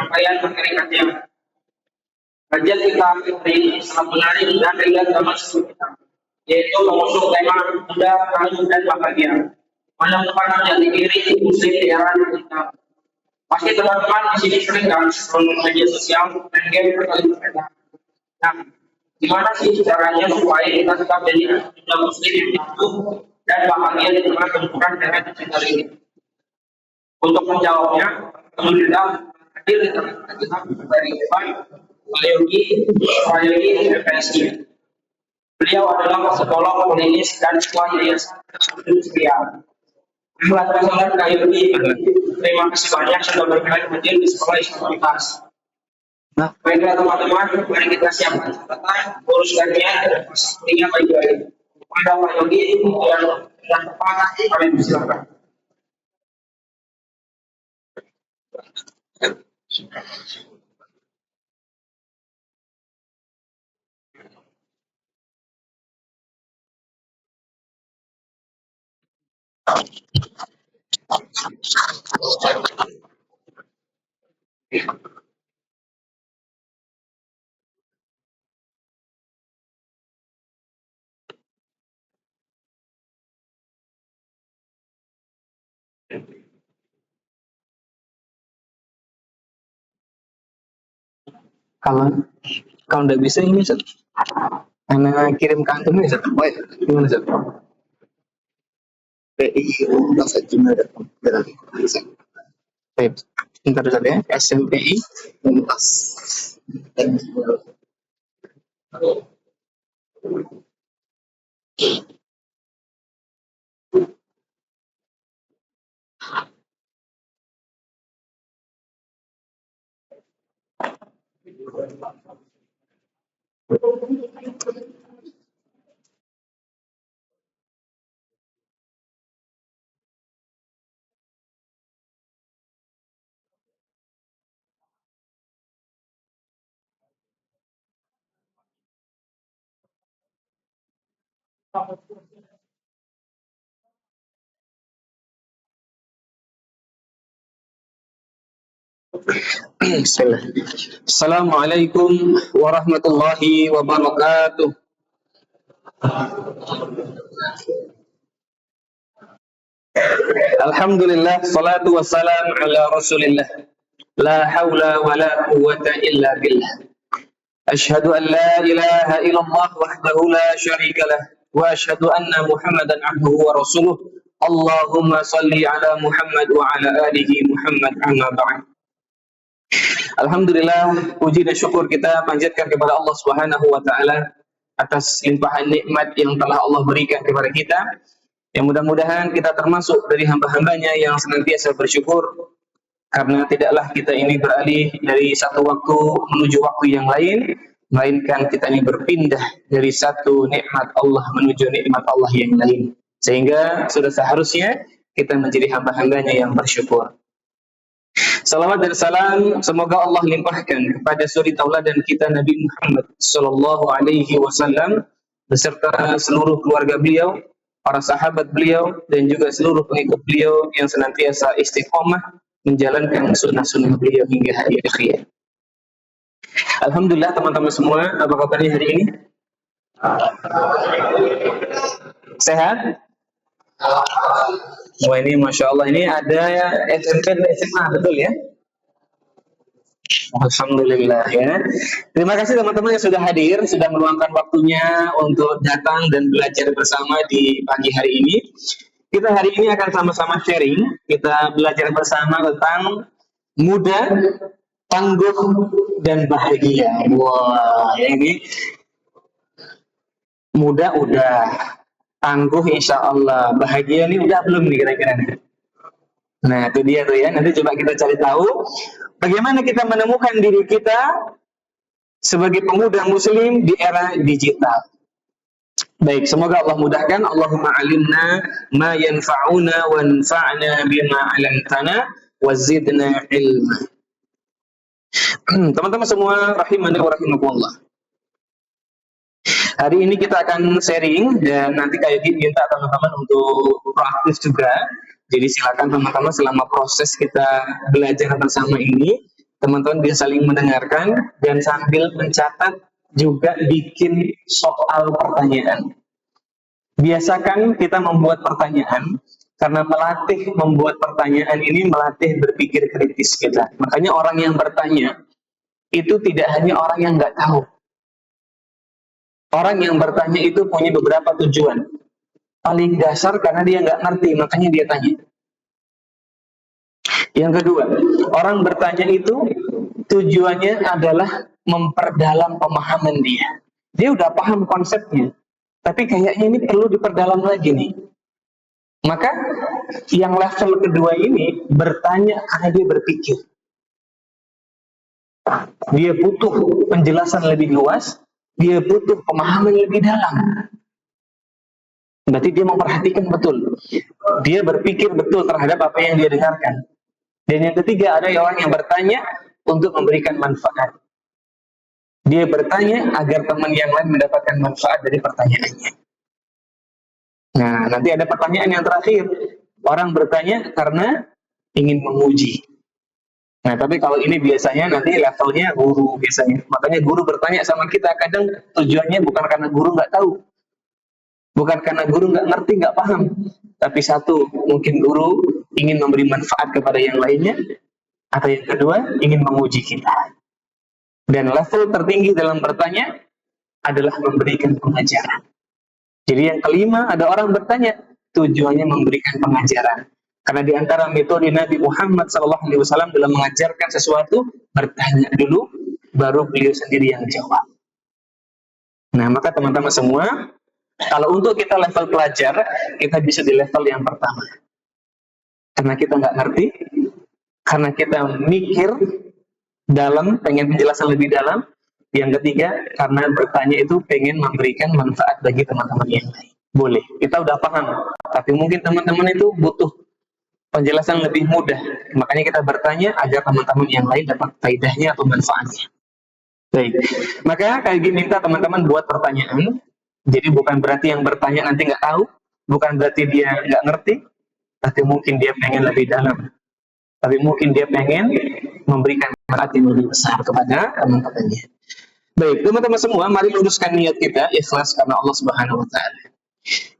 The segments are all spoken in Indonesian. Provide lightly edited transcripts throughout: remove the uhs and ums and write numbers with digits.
rangkaian materi kajian. Kajian kita ini sangat menarik dan relate dengan studi kita, yaitu mengusung tema muda, tangguh dan bahagia. Menemukan jati diri muslim di era digital. Pasti teman-teman di sini sering kan scroll media sosial dan game berkali-kali. Nah, gimana sih caranya supaya kita tetap jadi muda muslim yang tangguh dan bahagia di tengah benturan era digital ini? Untuk menjawabnya, alhamdulillah hadir di tengah kita dari Pak Prayogi FPSI. Beliau adalah psikolog klinis dan ketua yayasan Setia. Alhamdulillah Prayogi, terima kasih banyak sudah berkenan hadir di sekolah Islamitas. Nah, baiklah teman-teman, mari kita siapkan catatan, uruskannya dan pastinya baik-baik. Pada Prayogi dan tepat, kalian silakan. Kalau nggak bisa ini Zat, karena kirim ke antum ini Zat. Baik, gimana Zat? PI.gmail.com. Baik, bentar Zat ya. SMPI Mumtaz. Bismillah. Assalamualaikum warahmatullahi wabarakatuh. Alhamdulillah, salatu wassalam ala rasulillah. La hawla wa la quwwata illa billah. Ashhadu an la ilaha illallah wahdahu la syarika lah. Wa ashhadu anna Muhammadan abduhu wa rasuluh. Allahumma salli ala Muhammad wa ala alihi Muhammad amma ba'd. Alhamdulillah, puji dan syukur kita panjatkan kepada Allah Subhanahu wa taala atas limpahan nikmat yang telah Allah berikan kepada kita. Yang mudah-mudahan kita termasuk dari hamba-hambanya yang senantiasa bersyukur, karena tidaklah kita ini beralih dari satu waktu menuju waktu yang lain, melainkan kita ini berpindah dari satu nikmat Allah menuju nikmat Allah yang lain. Sehingga sudah seharusnya kita menjadi hamba-hambanya yang bersyukur. Salawat dan salam semoga Allah limpahkan kepada suri tauladan kita Nabi Muhammad sallallahu alaihi wasallam beserta seluruh keluarga beliau, para sahabat beliau, dan juga seluruh pengikut beliau yang senantiasa istiqomah menjalankan sunnah-sunnah beliau hingga hari akhir. Alhamdulillah teman-teman semua, apa kabarnya hari ini? Sehat? Wah, ini Masya Allah, ini ada SMP dan SMA, betul ya? Alhamdulillah ya. Terima kasih teman-teman yang sudah hadir, sudah meluangkan waktunya untuk datang dan belajar bersama di pagi hari ini. Kita hari ini akan sama-sama sharing, kita belajar bersama tentang muda, tangguh, dan bahagia. Wah, ini muda udah, tangguh insya Allah, bahagia ini udah belum nih kira-kira. Nah itu dia tuh ya, nanti coba kita cari tahu bagaimana kita menemukan diri kita sebagai pemuda muslim di era digital. Baik, semoga Allah mudahkan. Allahumma alimna ma yanfa'una wanfa'na bima 'allamtana wazidna ilma. Teman-teman semua rahimani wa rahimakumullah. Hari ini kita akan sharing dan nanti kayak minta teman-teman untuk proaktif juga. Jadi silakan teman-teman selama proses kita belajar bersama ini Teman-teman bisa saling mendengarkan dan sambil mencatat juga bikin soal pertanyaan. Biasakan kita membuat pertanyaan karena melatih membuat pertanyaan ini melatih berpikir kritis kita. Makanya orang yang bertanya itu tidak hanya orang yang nggak tahu. Orang yang bertanya itu punya beberapa tujuan. Paling dasar karena dia nggak ngerti, makanya dia tanya. Yang kedua, orang bertanya itu tujuannya adalah memperdalam pemahaman dia. Dia udah paham konsepnya, tapi kayaknya ini perlu diperdalam lagi nih. Maka yang level kedua ini bertanya karena dia berpikir. Dia butuh penjelasan lebih luas, dia butuh pemahaman lebih dalam. Berarti dia memperhatikan betul. Dia berpikir betul terhadap apa yang dia dengarkan. Dan yang ketiga, ada orang yang bertanya untuk memberikan manfaat. Dia bertanya agar teman yang lain mendapatkan manfaat dari pertanyaannya. Nah, nanti ada pertanyaan yang terakhir. Orang bertanya karena ingin menguji. Nah, tapi kalau ini biasanya nanti levelnya guru biasanya. Makanya guru bertanya sama kita, kadang tujuannya bukan karena guru nggak tahu. Bukan karena guru nggak ngerti, nggak paham. Tapi satu, mungkin guru ingin memberi manfaat kepada yang lainnya. Atau yang kedua, ingin menguji kita. Dan level tertinggi dalam bertanya adalah memberikan pengajaran. Jadi yang kelima, ada orang bertanya, tujuannya memberikan pengajaran. Karena di antara metode Nabi Muhammad SAW dalam mengajarkan sesuatu, bertanya dulu, baru beliau sendiri yang jawab. Nah, maka teman-teman semua, kalau untuk kita level pelajar, kita bisa di level yang pertama. Karena kita nggak ngerti, karena kita mikir dalam, pengen penjelasan lebih dalam. Yang ketiga, karena bertanya itu pengen memberikan manfaat bagi teman-teman yang lain. Boleh, kita udah paham. Tapi mungkin teman-teman itu butuh penjelasan lebih mudah. Makanya kita bertanya agar teman-teman yang lain dapat faedahnya atau manfaatnya. Baik, maka kayak gini minta teman-teman buat pertanyaan. Jadi bukan berarti yang bertanya nanti nggak tahu, bukan berarti dia nggak ngerti, tapi mungkin dia pengen lebih dalam. Tapi mungkin dia pengen memberikan manfaat yang lebih besar kepada teman-temannya. Baik, teman-teman semua, mari luruskan niat kita, ikhlas karena Allah Subhanahu wa Ta'ala.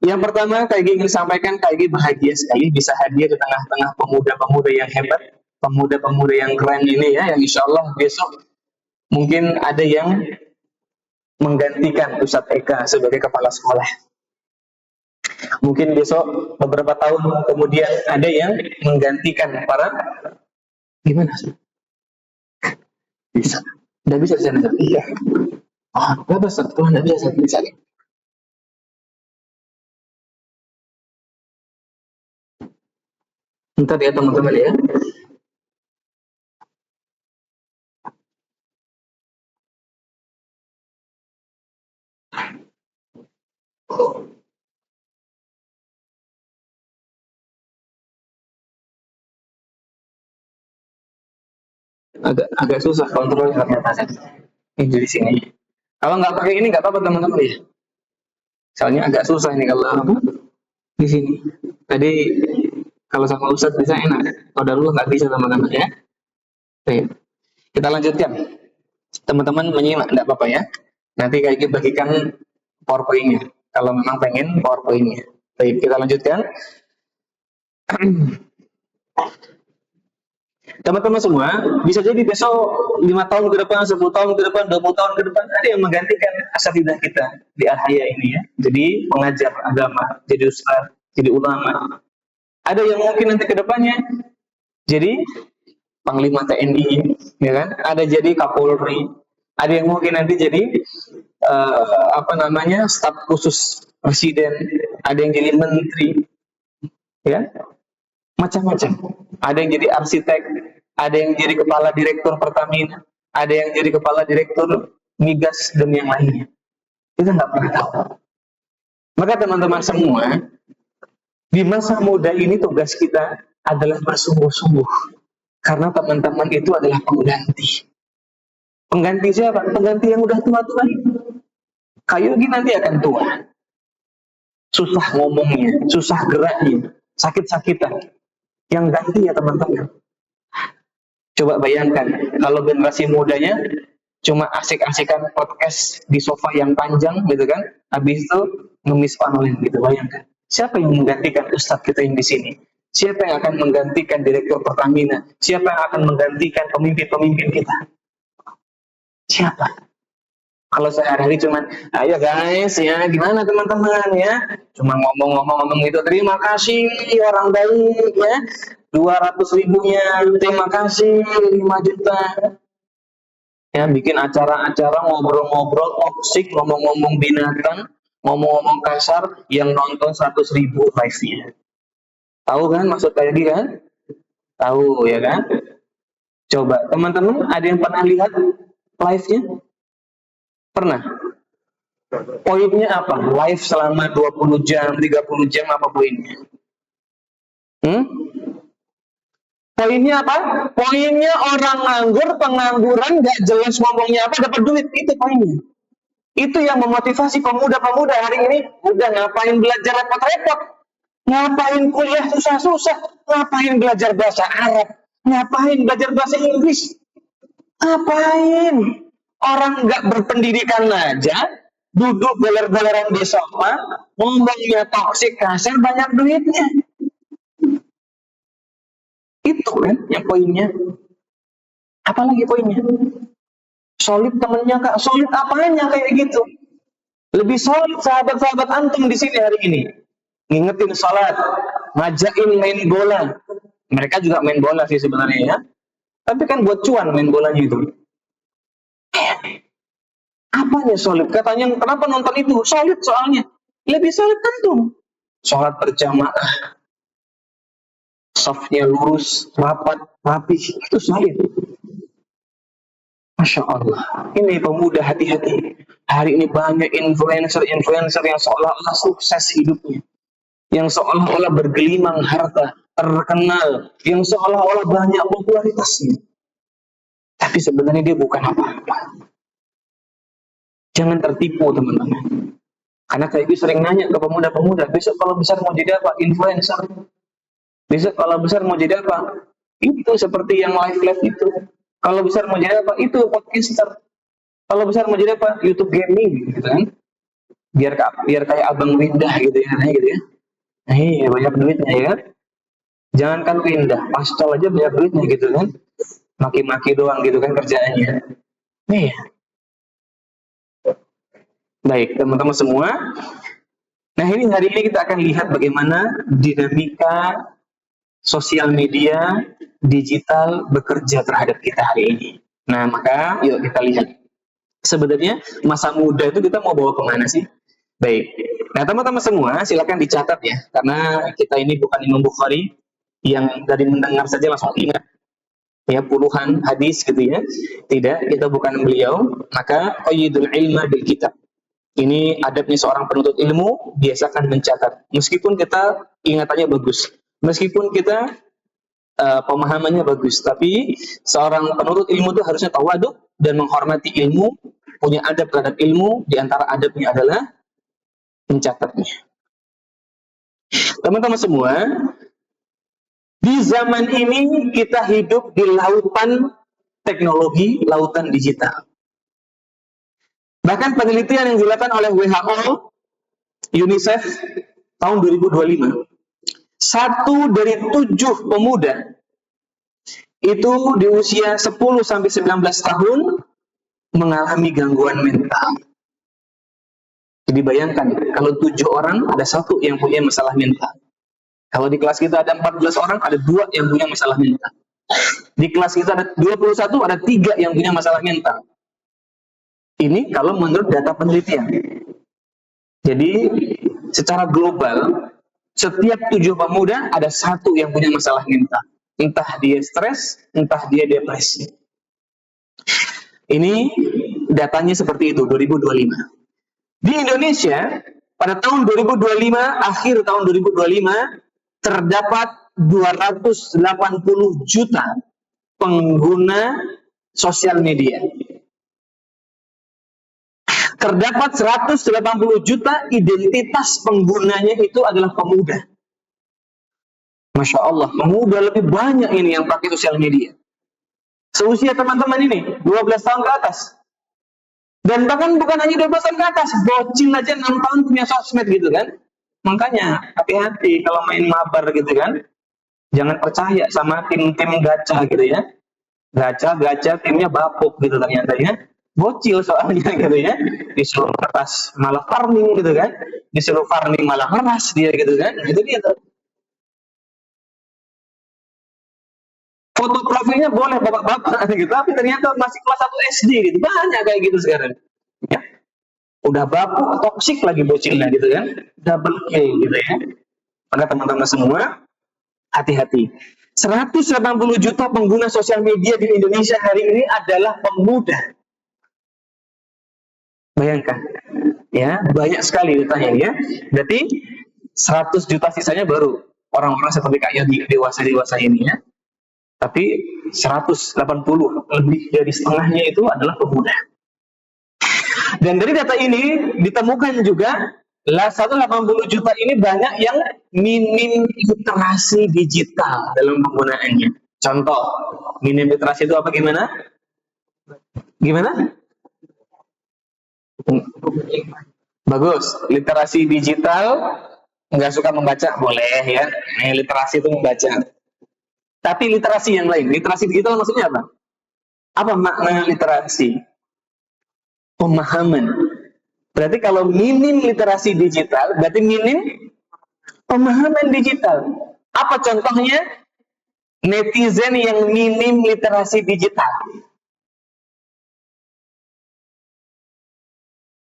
Yang pertama, Kak Egy ingin sampaikan, Kak Egy bahagia sekali bisa hadir di tengah-tengah pemuda-pemuda yang hebat, pemuda-pemuda yang keren ini ya, yang insya Allah besok mungkin ada yang menggantikan Ustadz Eka sebagai kepala sekolah. Mungkin besok beberapa tahun kemudian ada yang menggantikan para gimana sih? Bisa. Nggak bisa di sana. Iya. Nggak bisa. Tuhan nggak bisa. Ntar ya teman-teman ya. Agak susah kontrol ternyata ini di sini. Kalau nggak pakai ini nggak apa-apa teman-teman ya. Soalnya agak susah ini kalau di sini. Tadi kalau sama Ustadz bisa enak. Kalau dulu nggak bisa teman-teman ya. Baik. Kita lanjutkan. Teman-teman menyimak nggak apa-apa ya. Nanti kayak bagikan PowerPoint-nya. Kalau memang pengen PowerPoint-nya. Baik, kita lanjutkan. Teman-teman semua, bisa jadi besok 5 tahun ke depan, 10 tahun ke depan, 20 tahun ke depan, ada yang menggantikan asatidzah kita di Al-Haya ini ya. Jadi pengajar agama, jadi ustaz, jadi ulama. Ada yang mungkin nanti ke depannya jadi Panglima TNI, ya kan? Ada jadi Kapolri. Ada yang mungkin nanti jadi staf khusus presiden. Ada yang jadi menteri, ya. Macam-macam. Ada yang jadi arsitek, ada yang jadi kepala direktur Pertamina, ada yang jadi kepala direktur migas dan yang lainnya. Kita nggak pernah tahu. Maka teman-teman semua, di masa muda ini tugas kita adalah bersungguh-sungguh. Karena teman-teman itu adalah pengganti. Pengganti siapa? Pengganti yang udah tua-tua itu. Kayu Yogi nanti akan tua. Susah ngomongnya, susah geraknya, sakit-sakitan. Yang ganti ya teman-teman. Coba bayangkan kalau generasi mudanya cuma asik-asikan podcast di sofa yang panjang gitu kan, habis itu ngemis online gitu. Bayangkan siapa yang menggantikan ustadz kita yang di sini, siapa yang akan menggantikan direktur Pertamina, siapa yang akan menggantikan pemimpin-pemimpin kita, siapa? Kalau sehari-hari cuman, ayo guys ya, gimana teman-teman ya, cuma ngomong-ngomong gitu, terima kasih orang baik ya, 200 ribunya, terima kasih 5 juta. Ya, bikin acara-acara ngobrol-ngobrol toksik, ngomong-ngomong binatang, ngomong-ngomong kasar, yang nonton 100 ribu live-nya. Tahu kan maksud tadi kan? Tahu ya kan? Coba teman-teman ada yang pernah lihat live-nya? Pernah? Poinnya apa? Live selama 20 jam, 30 jam apa poinnya? Poinnya apa? Poinnya orang nganggur, pengangguran, gak jelas ngomongnya apa, dapat duit. Itu poinnya. Itu yang memotivasi pemuda-pemuda hari ini. Udah ngapain belajar repot-repot? Ngapain kuliah susah-susah? Ngapain belajar bahasa Arab? Ngapain belajar bahasa Inggris? Ngapain? Orang nggak berpendidikan aja, duduk beler-beleran di sofa, ngomongnya toksik kasar, banyak duitnya. Itu kan yang poinnya. Apalagi poinnya? Solid temennya kak, solid apanya kayak gitu? Lebih solid sahabat-sahabat antum di sini hari ini. Ngingetin salat, ngajakin main bola. Mereka juga main bola sih sebenarnya ya. Tapi kan buat cuan main bolanya itu. Apanya solid? Katanya kenapa nonton itu? Solid soalnya. Lebih solid antum. Sholat berjamaah. Safnya lurus, rapat, rapi. Itu solid. Masya Allah. Ini pemuda hati-hati. Hari ini banyak influencer-influencer yang seolah-olah sukses hidupnya. Yang seolah-olah bergelimang harta, terkenal. Yang seolah-olah banyak popularitasnya. Tapi sebenarnya dia bukan apa-apa. Jangan tertipu teman-teman. Karena kayak gue sering nanya ke pemuda-pemuda, besok kalau besar mau jadi apa? Influencer. Besok kalau besar mau jadi apa? Itu seperti yang live-live itu. Kalau besar mau jadi apa? Itu podcaster. Kalau besar mau jadi apa? YouTube gaming gitu kan. Biar kayak Abang Windah gitu ya, gitu ya. Nah, iya banyak duitnya ya kan. Jangankan Windah, Pastol aja banyak duitnya gitu kan. Maki-maki doang gitu kan kerjaannya. Nih. Baik, teman-teman semua. Nah, ini hari ini kita akan lihat bagaimana dinamika sosial media digital bekerja terhadap kita hari ini. Nah, maka yuk kita lihat. Sebenarnya masa muda itu kita mau bawa kemana sih? Baik. Nah, teman-teman semua silakan dicatat ya, karena kita ini bukan Imam Bukhari yang dari mendengar saja langsung ingat ya puluhan hadis gitu ya. Tidak, kita bukan beliau. Maka qayyidul ilma bil kitab. Ini adabnya seorang penuntut ilmu, biasakan mencatat. Meskipun kita ingatannya bagus, meskipun kita pemahamannya bagus, tapi seorang penuntut ilmu itu harusnya tawaduk dan menghormati ilmu, punya adab terhadap ilmu. Di antara adabnya adalah mencatatnya. Teman-teman semua, di zaman ini kita hidup di lautan teknologi, lautan digital. Bahkan penelitian yang dilakukan oleh WHO, UNICEF tahun 2025, 1 dari 7 pemuda itu di usia 10 sampai 19 tahun mengalami gangguan mental. Jadi bayangkan, kalau 7 orang ada 1 yang punya masalah mental. Kalau di kelas kita ada 14 orang, ada 2 yang punya masalah mental. Di kelas kita ada 21, ada 3 yang punya masalah mental. Ini kalau menurut data penelitian. Jadi secara global, setiap 7 pemuda ada 1 yang punya masalah mental. Entah dia stres, entah dia depresi. Ini datanya seperti itu, 2025. Di Indonesia, pada tahun 2025, akhir tahun 2025, terdapat 280 juta pengguna sosial media. Terdapat 180 juta identitas penggunanya itu adalah pemuda. Masya Allah, pemuda lebih banyak ini yang pakai sosial media. Seusia teman-teman ini, 12 tahun ke atas. Dan bahkan bukan hanya 12 tahun ke atas, bocil aja 6 tahun punya sosmed gitu kan. Makanya hati-hati kalau main mabar gitu kan. Jangan percaya sama tim-tim gacha gitu ya. Gacha timnya bapuk gitu ternyata ya. Bocil soalnya gitu ya. Disuruh kertas malah farming gitu kan. Disuruh farming malah keras dia gitu kan. Itu dia tuh. Foto profilnya boleh bapak-bapak gitu, tapi ternyata masih kelas 1 SD gitu. Banyak kayak gitu sekarang. Ya. Udah bapuk, toksik lagi bocilnya gitu kan. Double K gitu ya. Maka teman-teman semua, hati-hati. 180 juta pengguna sosial media di Indonesia hari ini adalah pemuda. Bayangkan. Ya, banyak sekali ditanya ya. Berarti 100 juta sisanya baru orang-orang seperti kayak dewasa-dewasa ini ya. Tapi 180 lebih dari setengahnya itu adalah pemuda. Dan dari data ini ditemukan juga 180 juta ini banyak yang minim literasi digital dalam penggunaannya. Contoh, minim literasi itu apa gimana? Gimana? Bagus, literasi digital nggak suka membaca boleh ya. Literasi itu membaca. Tapi literasi yang lain, literasi digital maksudnya apa? Apa makna literasi? Pemahaman. Berarti kalau minim literasi digital, berarti minim pemahaman digital. Apa contohnya? Netizen yang minim literasi digital.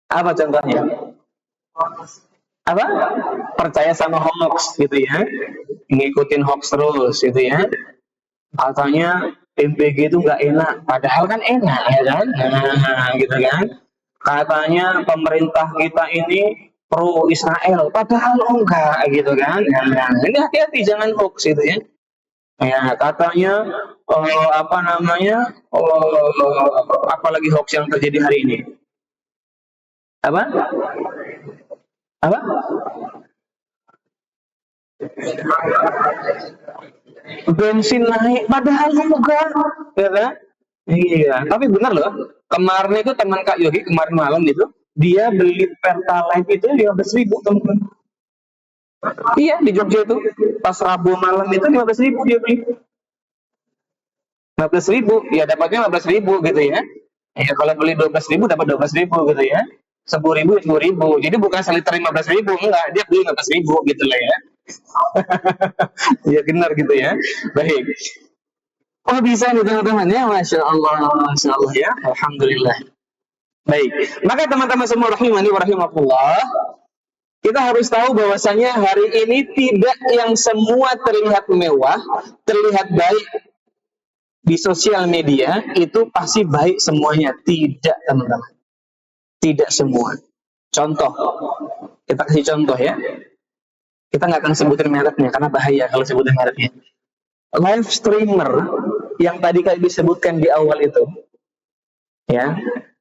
Apa contohnya? Apa? Percaya sama hoax gitu ya. Ngikutin hoax terus gitu ya. Katanya MPG itu nggak enak, padahal kan enak ya kan? Nah, gitu kan? Katanya pemerintah kita ini pro Israel, padahal enggak gitu kan? Nah, ini hati-hati jangan hoax itu ya. Ya katanya apa namanya? Apalagi hoax yang terjadi hari ini? Apa? Apa? Bensin naik padahal enggak ya kan? Iya, tapi benar loh, kemarin itu teman Kak Yogi kemarin malam itu dia beli Pertalite itu 15.000 teman-teman. Iya di Jogja itu pas Rabu malam itu 15.000 dia beli. 15.000 ya dapatnya 15.000 gitu ya. Ya kalau beli 12.000 dapat 12.000 gitu ya. 10.000 jadi bukan seliter 15.000 enggak, dia beli 15.000 gitu lah ya. Ya benar gitu ya. Baik. Oh bisa nih teman-teman ya, Masya Allah ya, Alhamdulillah. Baik, maka teman-teman semua rahimani wa rahimakumullah, kita harus tahu bahwasanya hari ini tidak yang semua terlihat mewah, terlihat baik di sosial media, itu pasti baik semuanya. Tidak teman-teman, tidak semua. Contoh, kita kasih contoh ya. Kita nggak akan sebutin mereknya, karena bahaya kalau sebutin mereknya. Live streamer yang tadi kali disebutkan di awal itu, ya,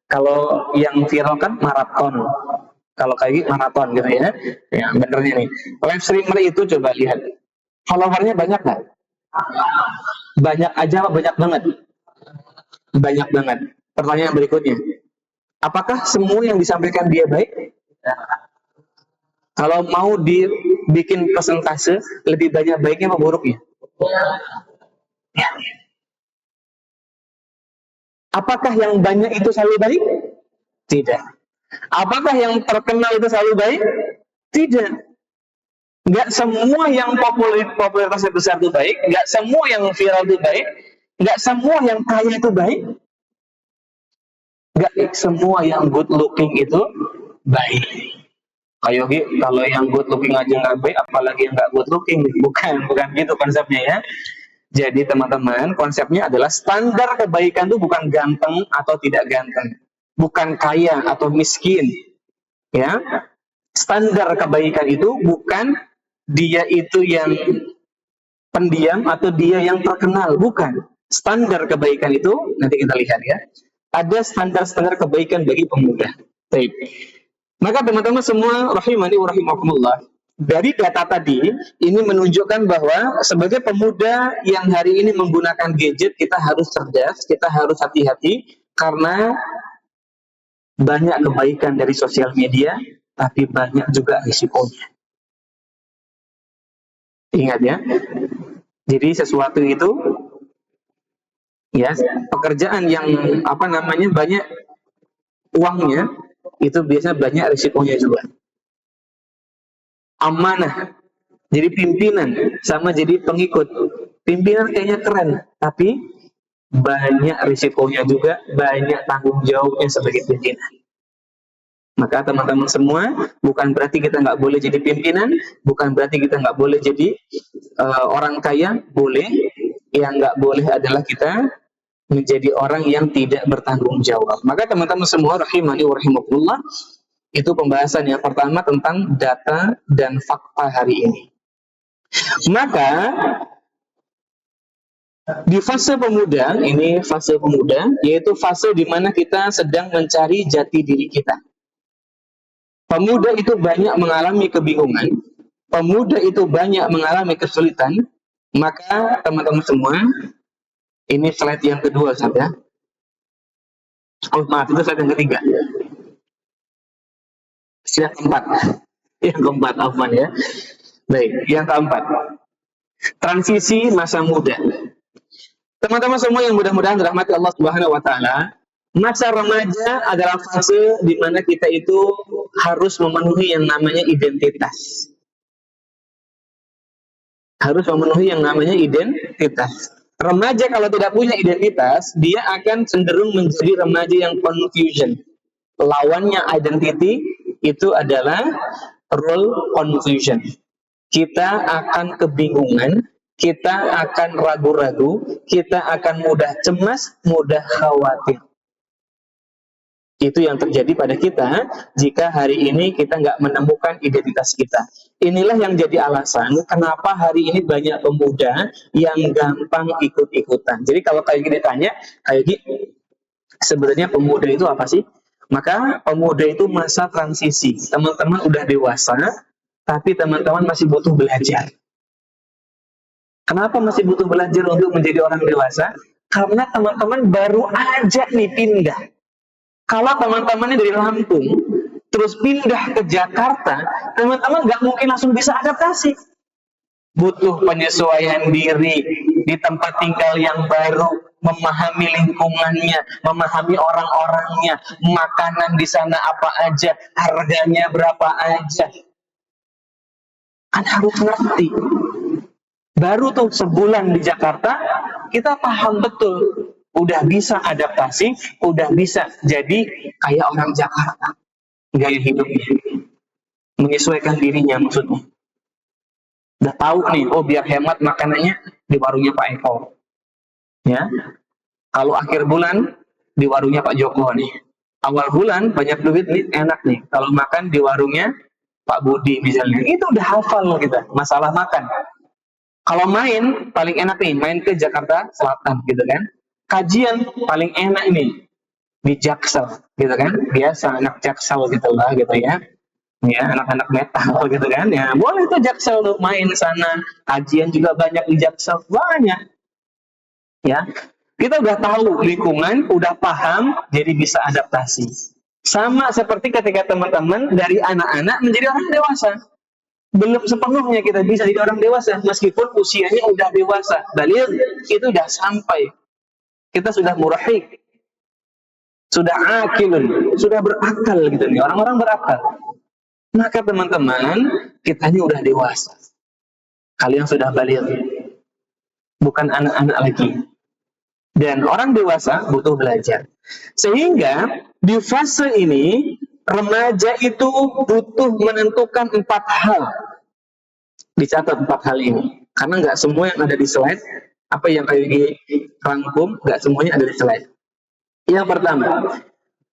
kalau yang viral kan maraton, kalau kayak gitu maraton gitu ya, ya benernya nih. Live streamer itu coba lihat, followernya banyak nggak? Banyak aja apa banyak banget? Banyak banget. Pertanyaan berikutnya, apakah semua yang disampaikan dia baik? Kalau mau dibikin persentase, lebih banyak baiknya apa buruknya? Ya. Apakah yang banyak itu selalu baik? Tidak. Apakah yang terkenal itu selalu baik? Tidak. Nggak semua yang popularitasnya besar itu baik, nggak semua yang viral itu baik, nggak semua yang kaya itu baik, nggak semua yang good looking itu baik. Ayo kalau yang good looking aja nggak baik, apalagi yang nggak good looking. Bukan gitu konsepnya ya. Jadi teman-teman, konsepnya adalah standar kebaikan itu bukan ganteng atau tidak ganteng, bukan kaya atau miskin, ya. Standar kebaikan itu bukan dia itu yang pendiam atau dia yang terkenal, bukan. Standar kebaikan itu nanti kita lihat ya. Ada standar-standar kebaikan bagi pemuda. Baik. Maka teman-teman semua rahimani wa rahimakumullah, Dari data tadi, ini menunjukkan bahwa sebagai pemuda yang hari ini menggunakan gadget, kita harus cerdas, kita harus hati-hati, karena banyak kebaikan dari sosial media, tapi banyak juga risikonya. Ingat ya, jadi sesuatu itu, ya, pekerjaan yang banyak uangnya, itu biasanya banyak risikonya juga. Amanah, jadi pimpinan sama jadi pengikut. Pimpinan kayaknya keren, tapi banyak risikonya juga, banyak tanggung jawabnya sebagai pimpinan. Maka teman-teman semua, bukan berarti kita nggak boleh jadi pimpinan, bukan berarti kita nggak boleh jadi orang kaya, boleh. Yang nggak boleh adalah kita menjadi orang yang tidak bertanggung jawab. Maka teman-teman semua, rahimani wa rahimakumullah, itu pembahasan yang pertama tentang data dan fakta hari ini. Maka di fase pemuda, ini fase pemuda, yaitu fase di mana kita sedang mencari jati diri kita. Pemuda itu banyak mengalami kebingungan, pemuda itu banyak mengalami kesulitan. Maka teman-teman semua, ini slide yang kedua saja. Oh maaf, itu slide yang ketiga. Slide keempat. Yang keempat, Afwan ya. Baik, yang keempat. Transisi masa muda. Teman-teman semua yang mudah-mudahan dirahmati Allah Subhanahu wa taala, masa remaja adalah fase di mana kita itu harus memenuhi yang namanya identitas. Harus memenuhi yang namanya identitas. Remaja kalau tidak punya identitas, dia akan cenderung menjadi remaja yang confusion. Lawannya identity itu adalah role confusion. Kita akan kebingungan, kita akan ragu-ragu, kita akan mudah cemas, mudah khawatir. Itu yang terjadi pada kita jika hari ini kita nggak menemukan identitas kita. Inilah yang jadi alasan kenapa hari ini banyak pemuda yang gampang ikut-ikutan. Jadi kalau kayak gini ditanya, kayak gini, sebenarnya pemuda itu apa sih? Maka pemuda itu masa transisi. Teman-teman udah dewasa, tapi teman-teman masih butuh belajar. Kenapa masih butuh belajar untuk menjadi orang dewasa? Karena teman-teman baru aja nih pindah. Kalau teman-temannya dari Lampung, terus pindah ke Jakarta, teman-teman nggak mungkin langsung bisa adaptasi. Butuh penyesuaian diri di tempat tinggal yang baru, memahami lingkungannya, memahami orang-orangnya, makanan di sana apa aja, harganya berapa aja. Kan harus ngerti. Baru tuh sebulan di Jakarta, kita paham betul. Udah bisa adaptasi, udah bisa jadi kayak orang Jakarta. Gaya hidupnya. Menyesuaikan dirinya maksudnya. Udah tahu nih, oh biar hemat makanannya di warungnya Pak Eko. Ya. Kalau akhir bulan di warungnya Pak Joko nih. Awal bulan banyak duit nih, enak nih. Kalau makan di warungnya Pak Budi misalnya. Itu udah hafal kita, masalah makan. Kalau main, paling enak nih, main ke Jakarta Selatan gitu kan. Kajian paling enak ini di Jaksel gitu kan. Biasa anak Jaksel gitu lah gitu ya. Ya, anak-anak metal gitu kan. Ya, boleh tuh Jaksel tuh main sana. Kajian juga banyak di Jaksel, banyak. Ya. Kita udah tahu lingkungan, udah paham, jadi bisa adaptasi. Sama seperti ketika teman-teman dari anak-anak menjadi orang dewasa. Belum sepenuhnya kita bisa jadi orang dewasa meskipun usianya udah dewasa. Dalil itu udah sampai. Kita sudah murahik, sudah akilun, sudah berakal gitu nih. Orang-orang berakal. Maka teman-teman, kita ini udah dewasa. Kalian sudah balik, bukan anak-anak lagi. Dan orang dewasa butuh belajar. Sehingga di fase ini remaja itu butuh menentukan 4 hal. Dicatat 4 hal ini. Karena nggak semua yang ada di slide, apa yang kayak rangkum, nggak semuanya ada di slide. Yang pertama,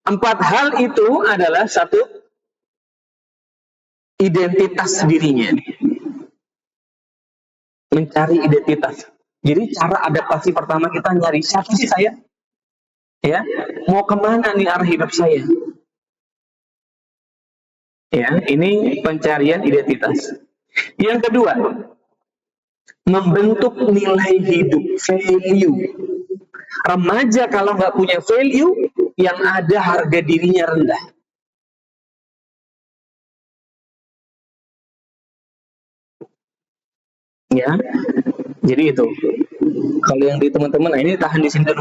4 hal itu adalah 1, identitas dirinya. Mencari identitas. Jadi cara adaptasi pertama kita nyari siapa sih saya? Ya, mau kemana nih arah hidup saya? Ya, ini pencarian identitas. Yang kedua, membentuk nilai hidup, value. Remaja kalau nggak punya value, yang ada harga dirinya rendah. Ya, jadi itu. Kalau yang di teman-teman, nah ini tahan di sini dulu,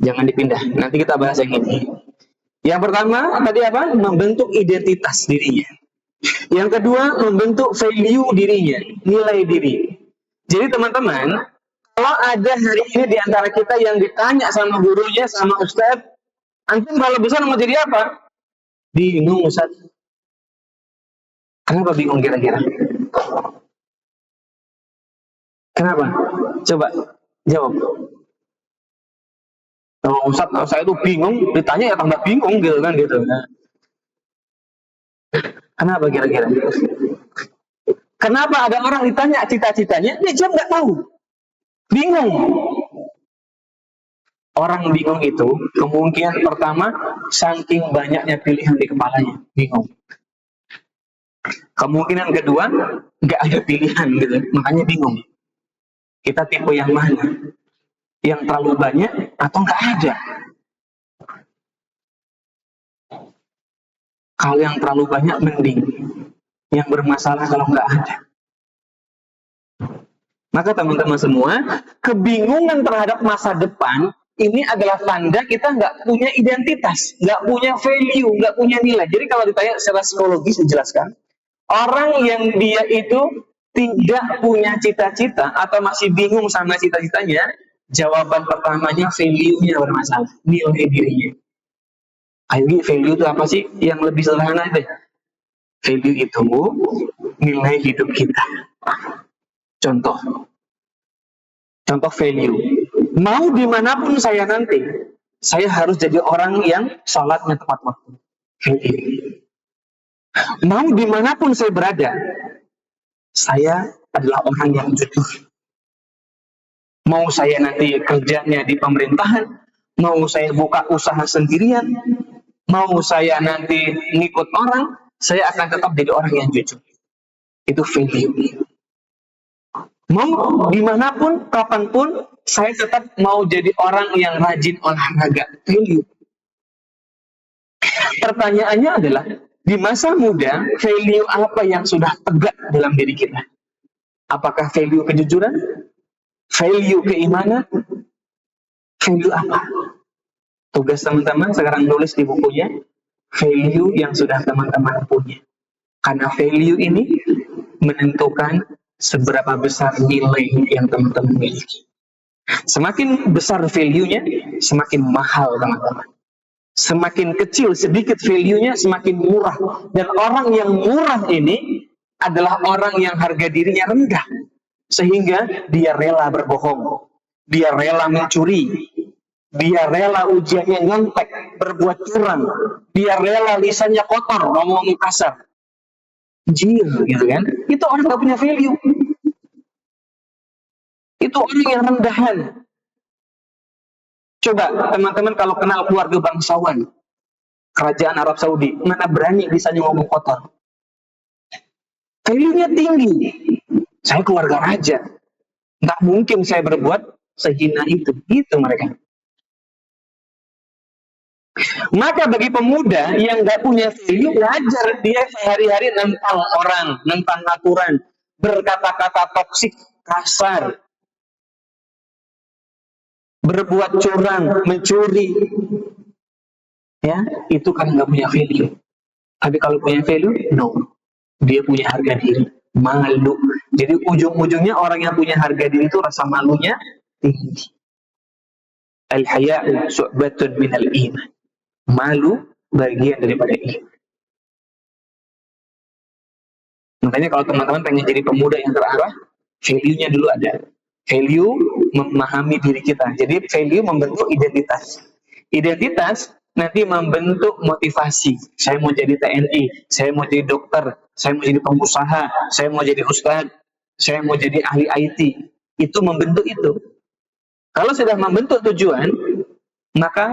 jangan dipindah. Nanti kita bahas yang ini. Yang pertama tadi apa? Membentuk identitas dirinya. Yang kedua, membentuk value dirinya, nilai diri. Jadi teman-teman, kalau ada hari ini di antara kita yang ditanya sama gurunya, sama ustadz, antum kalau besar mau jadi apa? Bingung, Ustaz. Kenapa bingung kira-kira? Kenapa? Coba jawab. Oh, Ustaz, saya itu bingung, ditanya ya tambah bingung gitu kan gitu. Nah, kenapa kira-kira? Kenapa ada orang ditanya cita-citanya, dia nggak tahu, bingung. Orang bingung itu kemungkinan pertama saking banyaknya pilihan di kepalanya, bingung. Kemungkinan kedua nggak ada pilihan gitu, makanya bingung. Kita tipe yang mana? Yang terlalu banyak atau nggak ada? Kalau yang terlalu banyak mending, yang bermasalah kalau nggak ada. Maka teman-teman semua, kebingungan terhadap masa depan ini adalah tanda kita nggak punya identitas, nggak punya value, nggak punya nilai. Jadi kalau ditanya secara psikologis dijelaskan, orang yang dia itu tidak punya cita-cita atau masih bingung sama cita-citanya, jawaban pertamanya value-nya bermasalah, nilai dirinya. Ayo, value itu apa sih? Yang lebih sederhana deh. Value itu nilai hidup kita. Contoh value. Mau dimanapun saya nanti, saya harus jadi orang yang sholatnya tepat waktu. Value. Mau dimanapun saya berada, saya adalah orang yang jujur. Mau saya nanti kerjanya di pemerintahan, mau saya buka usaha sendirian, mau saya nanti ngikut orang, saya akan tetap jadi orang yang jujur. Itu value. Mau dimanapun, kapanpun, saya tetap mau jadi orang yang rajin olahraga. Value. Pertanyaannya adalah, di masa muda, value apa yang sudah tegak dalam diri kita? Apakah value kejujuran? Value keimanan? Value apa? Tugas teman-teman sekarang nulis di bukunya, value yang sudah teman-teman punya. Karena value ini menentukan seberapa besar nilai yang teman-teman miliki. Semakin besar value-nya, semakin mahal teman-teman. Semakin kecil sedikit value-nya, semakin murah. Dan orang yang murah ini adalah orang yang harga dirinya rendah. Sehingga dia rela berbohong. Dia rela mencuri. Dia rela ujiannya nyontek, berbuat curang. Dia rela lisannya kotor, ngomong kasar. Jir, gitu kan? Itu orang gak punya value. Itu orang yang rendahan. Coba teman-teman kalau kenal keluarga bangsawan, kerajaan Arab Saudi, mana berani lisannya ngomong kotor. Value-nya tinggi. Saya keluarga raja. Nggak mungkin saya berbuat sehina itu. Gitu mereka. Maka bagi pemuda yang nggak punya value, wajar dia sehari-hari nentang orang, nentang aturan, berkata-kata toksik, kasar, berbuat curang, mencuri. Ya, itu kan nggak punya value. Tapi kalau punya value, no. Dia punya harga diri, malu. Jadi ujung-ujungnya orang yang punya harga diri itu rasa malunya tinggi. Al-haya'u su'batun minal iman. Malu bagian daripada iman. Makanya kalau teman-teman pengen jadi pemuda yang terarah, value-nya dulu ada. Value memahami diri kita. Jadi value membentuk identitas. Identitas nanti membentuk motivasi. Saya mau jadi TNI, saya mau jadi dokter, saya mau jadi pengusaha, saya mau jadi ustadz, saya mau jadi ahli IT. Itu membentuk itu. Kalau sudah membentuk tujuan, maka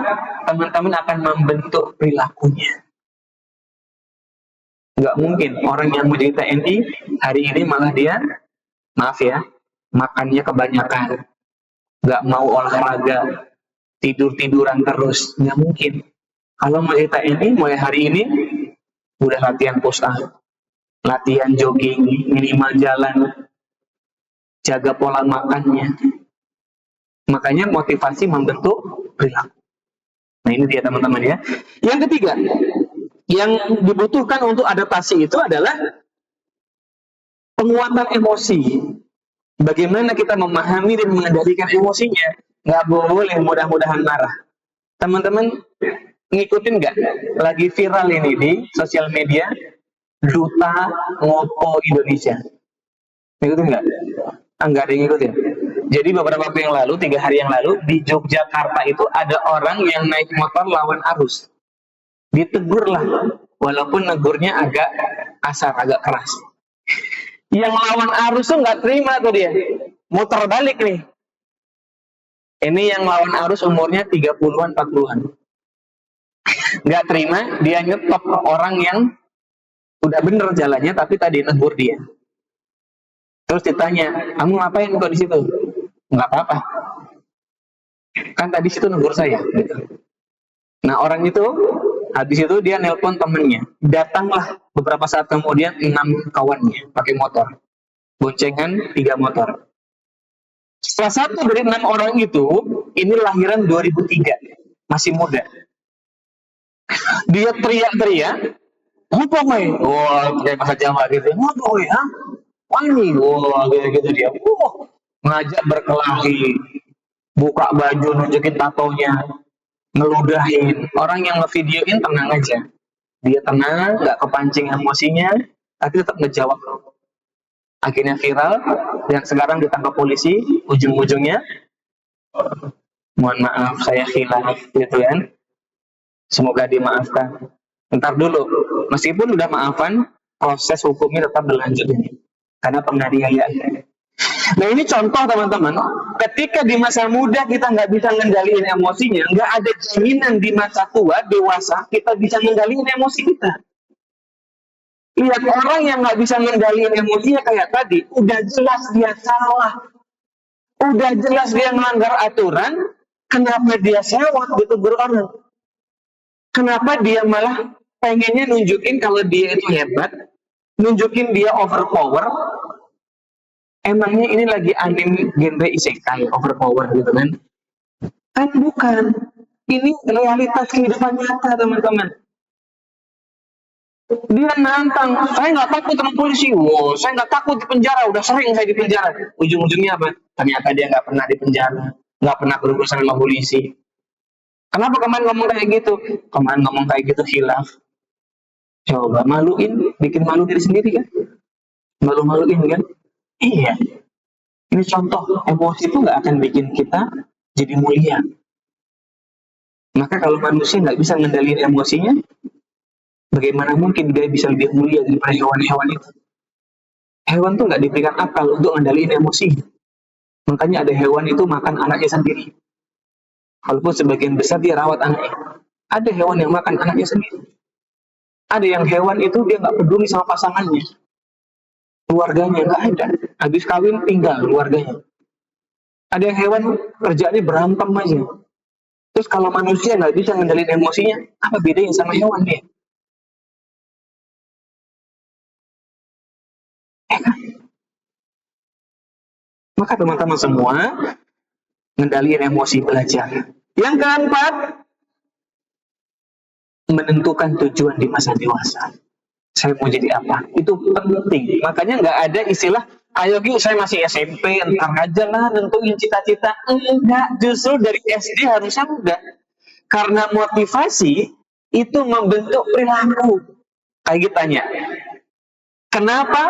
teman-teman akan membentuk perilakunya. Nggak mungkin orang yang mau jadi TNI hari ini malah dia, maaf ya, makannya kebanyakan, nggak mau olahraga, tidur-tiduran terus. Nggak mungkin. Kalau mau jadi TNI mulai hari ini udah latihan push up, latihan jogging, minimal jalan, jaga pola makannya. Makanya motivasi membentuk perilaku. Nah ini dia teman-teman ya. Yang ketiga, yang dibutuhkan untuk adaptasi itu adalah penguatan emosi. Bagaimana kita memahami dan mengendalikan emosinya. Nggak boleh mudah-mudahan marah. Teman-teman ngikutin nggak? Lagi viral ini di sosial media, Duta Ngopo Indonesia. Ngikutin nggak? Nggak ada yang ngikutin. Jadi beberapa waktu yang lalu, 3 hari yang lalu, di Yogyakarta itu ada orang yang naik motor lawan arus. Ditegur lah, walaupun negurnya agak kasar, agak keras. Yang lawan arus tuh nggak terima tuh dia, muter balik nih. Ini yang lawan arus umurnya 30-an, 40-an. Nggak terima, dia nyetop orang yang udah bener jalannya, tapi tadi negur dia. Terus ditanya, kamu ngapain kok di situ? Nggak apa-apa. Kan tadi situ negur saya. Gitu. Nah orang itu, habis itu dia nelpon temennya. Datanglah beberapa saat kemudian 6 kawannya pakai motor. Boncengan 3 motor. Salah satu dari 6 orang itu, ini lahiran 2003. Masih muda. Dia teriak-teriak, "Ngopo kowe?" Wah, pakai bahasa Jawa gitu. "Ngopo kowe, ha? Wani." Wah, gitu dia. Ngajak berkelahi, buka baju, nunjukin tatonya, ngeludahin. Orang yang ngevideoin tenang aja. Dia tenang, nggak kepancing emosinya, tapi tetap ngejawab. Akhirnya viral, dan sekarang ditangkap polisi, ujung-ujungnya, mohon maaf, saya khilaf, gitu kan. Semoga dimaafkan. Ntar dulu, meskipun udah maafan, proses hukumnya tetap berlanjut ini. Karena penganiayaan. Nah ini contoh teman-teman, ketika di masa muda kita nggak bisa ngendaliin emosinya, nggak ada jaminan di masa tua, dewasa, kita bisa ngendaliin emosi kita. Lihat orang yang nggak bisa ngendaliin emosinya kayak tadi, udah jelas dia salah, udah jelas dia melanggar aturan, kenapa dia sewot ditegur orang? Kenapa dia malah pengennya nunjukin kalau dia itu hebat, nunjukin dia overpower? Emangnya ini lagi anime genre isekai, overpower gitu kan? Kan bukan. Ini realitas kehidupan nyata, teman-teman. Dia nantang, saya nggak takut sama polisi. Wow, saya nggak takut di penjara, udah sering saya di penjara. Ujung-ujungnya apa? Ternyata dia nggak pernah di penjara, nggak pernah berurusan sama polisi. Kenapa kemarin ngomong kayak gitu? Kemarin ngomong kayak gitu khilaf. Coba maluin, bikin malu diri sendiri kan? Malu-maluin kan? Iya. Ini contoh, emosi itu nggak akan bikin kita jadi mulia. Maka kalau manusia nggak bisa ngendaliin emosinya, bagaimana mungkin dia bisa lebih mulia daripada hewan-hewan itu? Hewan tuh nggak diberikan akal untuk ngendaliin emosi. Makanya ada hewan itu makan anaknya sendiri. Walaupun sebagian besar dia rawat anaknya. Ada hewan yang makan anaknya sendiri. Ada yang hewan itu dia nggak peduli sama pasangannya. Keluarganya nggak ada. Habis kawin tinggal keluarganya. Ada yang hewan kerjaannya berantem aja. Terus kalau manusia nggak bisa ngendaliin emosinya, apa bedanya sama hewan dia? Maka teman-teman semua ngendaliin emosi, belajar. Yang keempat, menentukan tujuan di masa dewasa. Saya mau jadi apa? Itu penting. Makanya nggak ada istilah, ayo Ki, saya masih SMP, entar aja lah nentuin cita-cita. Enggak, justru dari SD harusnya enggak. Karena motivasi itu membentuk perilaku. Kayak gitu tanya, kenapa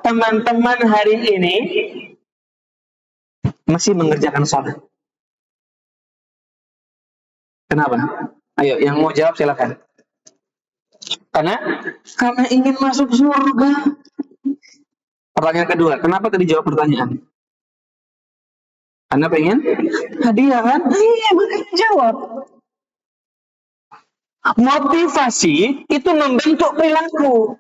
teman-teman hari ini masih mengerjakan sholat? Kenapa? Ayo, yang mau jawab silakan. Karena ingin masuk surga. Pertanyaan kedua, kenapa tadi jawab pertanyaan? Karena pengen hadiah kan? Iya, makanya jawab. Motivasi itu membentuk perilaku.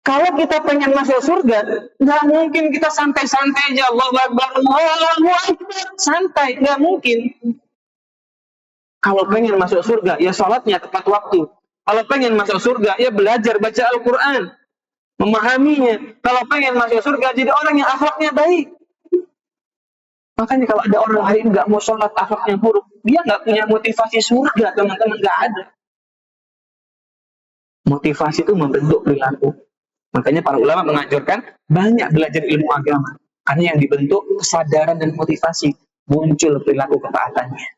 Kalau kita pengen masuk surga, nggak mungkin kita santai-santai aja, Allahu Akbar, Allahu Akbar, santai, nggak mungkin. Kalau pengen masuk surga, ya sholatnya tepat waktu. Kalau pengen masuk surga, ya belajar baca Al-Quran, memahaminya. Kalau pengen masuk surga, jadi orang yang akhlaknya baik. Makanya kalau ada orang hari ini nggak mau sholat, akhlaknya buruk, dia nggak punya motivasi surga, teman-teman, nggak ada. Motivasi itu membentuk perilaku. Makanya para ulama menganjurkan banyak belajar ilmu agama. Karena yang dibentuk kesadaran dan motivasi, muncul perilaku ketaatannya.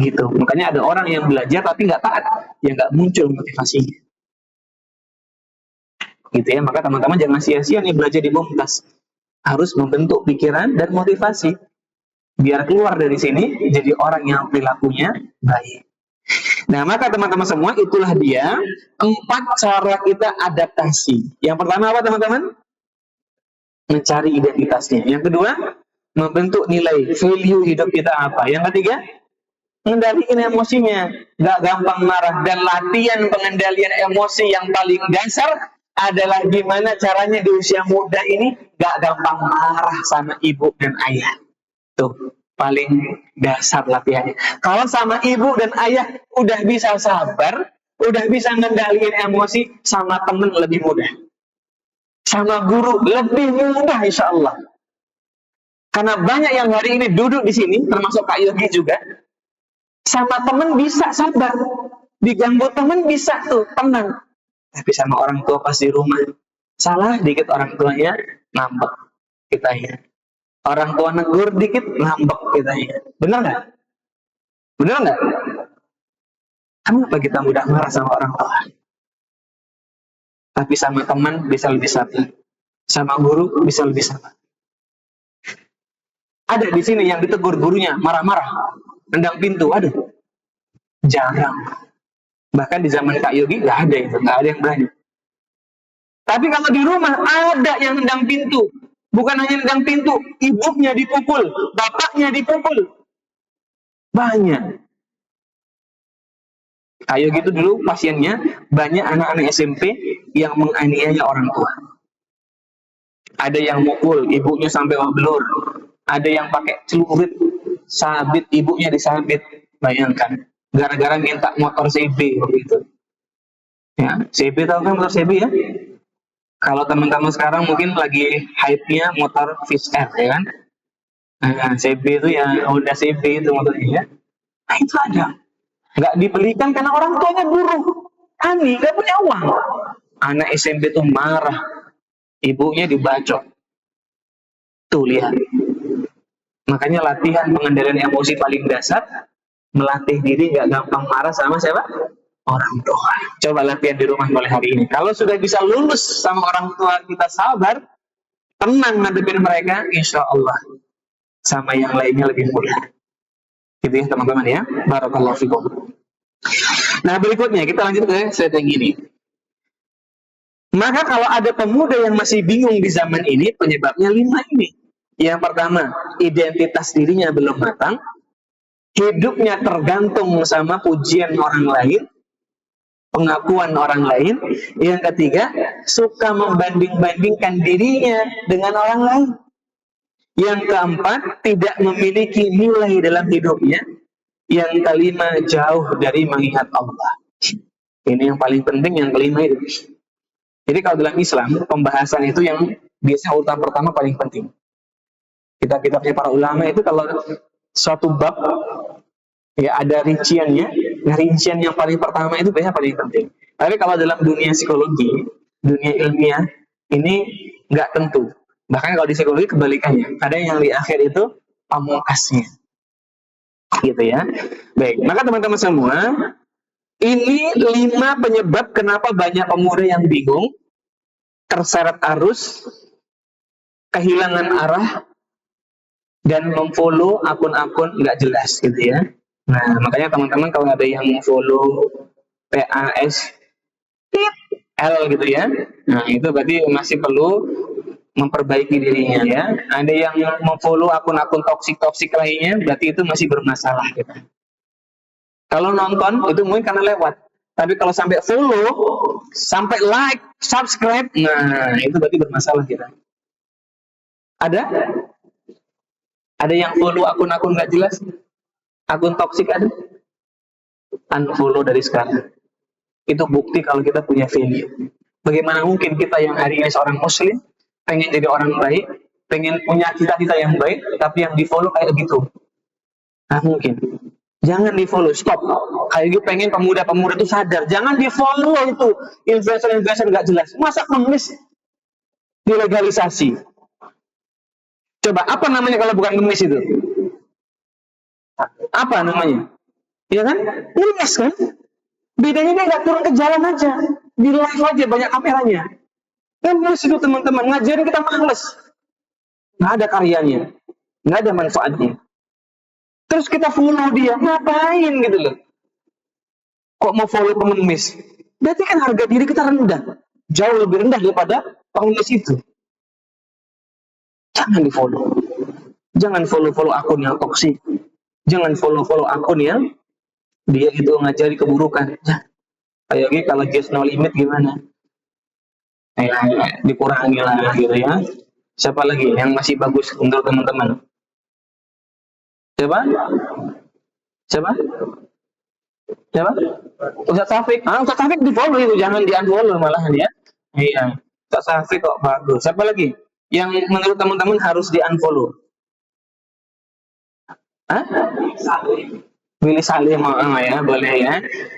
Gitu. Makanya ada orang yang belajar tapi nggak taat, ya nggak muncul motivasinya. Gitu ya. Maka teman-teman jangan sia-sia nih belajar di Mumtaz. Harus membentuk pikiran dan motivasi. Biar keluar dari sini jadi orang yang perilakunya baik. Nah, maka teman-teman semua, itulah dia 4 cara kita adaptasi. Yang pertama apa teman-teman? Mencari identitasnya. Yang kedua, membentuk nilai, value hidup kita apa. Yang ketiga, mengendalikan emosinya, nggak gampang marah. Dan latihan pengendalian emosi yang paling dasar adalah gimana caranya di usia muda ini nggak gampang marah sama ibu dan ayah. Tuh, paling dasar latihannya. Kalau sama ibu dan ayah udah bisa sabar, udah bisa ngendaliin emosi, sama temen lebih mudah. Sama guru lebih mudah insya Allah. Karena banyak yang hari ini duduk di sini, termasuk Kak Yogi juga, sama temen bisa sabar. Diganggu temen bisa tuh, tenang. Tapi sama orang tua pas di rumah, salah dikit orang tuanya, ngambek kita ya. Orang tua negur dikit, ngambek kita ya. Benar nggak? Benar nggak? Kenapa kita mudah marah sama orang tua? Tapi sama teman bisa lebih sabar. Sama guru bisa lebih sabar. Ada di sini yang ditegur gurunya, marah-marah. Nendang pintu, aduh. Jarang. Bahkan di zaman Kak Yogi, nggak ada itu. Nggak ada yang berani. Tapi kalau di rumah, ada yang nendang pintu. Bukan hanya nendang pintu, ibunya dipukul, bapaknya dipukul. Banyak. Kayak gitu dulu pasiennya, banyak anak-anak SMP yang menganiaya orang tua. Ada yang mukul, ibunya sampai belur. Ada yang pakai celurit, sabit, ibunya disabit. Bayangkan, gara-gara minta motor CB begitu. Ya, CB tahu kan motor CB ya? Kalau teman-teman sekarang mungkin lagi hype-nya motor Fish Air, ya kan? Nah, CB itu ya, Honda CB itu motornya ya. Nah, itu ada. Nggak dibelikan karena orang tuanya buruh. Ani nggak punya uang. Anak SMP itu marah. Ibunya dibacok. Tuh, lihat. Makanya latihan pengendalian emosi paling dasar, melatih diri nggak gampang marah sama siapa? Orang tua. Coba latihan di rumah mulai hari ini. Kalau sudah bisa lulus sama orang tua kita sabar, tenang ngadepin mereka, insya Allah sama yang lainnya lebih mudah. Gitu ya teman-teman ya. Barakallahu fikum. Nah berikutnya kita lanjut ke slide yang ini. Maka kalau ada pemuda yang masih bingung di zaman ini, penyebabnya 5 ini. Yang pertama, identitas dirinya belum matang, hidupnya tergantung sama pujian orang lain, pengakuan orang lain. Yang ketiga, suka membanding-bandingkan dirinya dengan orang lain. Yang keempat, tidak memiliki nilai dalam hidupnya. Yang kelima, jauh dari mengingat Allah. Ini yang paling penting, yang kelima itu. Jadi kalau dalam Islam, pembahasan itu yang biasanya urutan pertama paling penting. Kitab-kitabnya para ulama itu kalau suatu bab, ya ada rinciannya. Nah, rincian yang paling pertama itu biasanya paling penting. Tapi kalau dalam dunia psikologi, dunia ilmiah, ini nggak tentu. Bahkan kalau di psikologi kebalikannya. Ada yang di akhir itu pamungkasnya. Gitu ya. Baik, maka teman-teman semua, ini 5 penyebab kenapa banyak pemuda yang bingung, terseret arus, kehilangan arah, dan memfollow akun-akun nggak jelas gitu ya. Nah, makanya teman-teman kalau ada yang follow PAS L gitu ya, nah itu berarti masih perlu memperbaiki dirinya ya. Ada yang memfollow akun-akun toksik lainnya, berarti itu masih bermasalah kita. Kalau nonton itu mungkin karena lewat. Tapi kalau sampai follow, sampai like, subscribe, nah itu berarti bermasalah kita. Ada? Ada yang follow akun-akun nggak jelas? Akun toksik ada? Unfollow dari sekarang. Itu bukti kalau kita punya value. Bagaimana mungkin kita yang hari ini seorang muslim, pengen jadi orang baik, pengen punya cita-cita yang baik, tapi yang di-follow kayak gitu? Nah mungkin. Jangan di-follow, stop. Kayak gitu pengen pemuda-pemuda itu sadar. Jangan di-follow itu influencer-influencer nggak jelas. Masa pengemis dilegalisasi? Coba, apa namanya kalau bukan pengemis itu? Apa namanya? Iya kan? Ngemis kan? Bedanya dia nggak turun ke jalan aja. Di live aja banyak kameranya. Ngemis itu teman-teman. Ngajarin kita males. Nggak ada karyanya. Nggak ada manfaatnya. Terus kita follow dia, ngapain gitu loh? Kok mau follow pengemis? Berarti kan harga diri kita rendah. Jauh lebih rendah daripada pengemis itu. Jangan di follow. Jangan follow akun yang toksik. Jangan follow akun yang dia itu ngajari keburukan. Ya. Kayak gitu kalau just no limit gimana? Dikurangi lah gitu ya. Siapa lagi yang masih bagus untuk teman-teman? Siapa? Ustaz Taufik. Ustaz Taufik di follow itu, jangan di unfollow malahan ya. Iya. Ustaz Taufik kok bagus. Siapa lagi yang menurut teman-teman harus di unfollow? Hah? Willy Salim, ya boleh ya.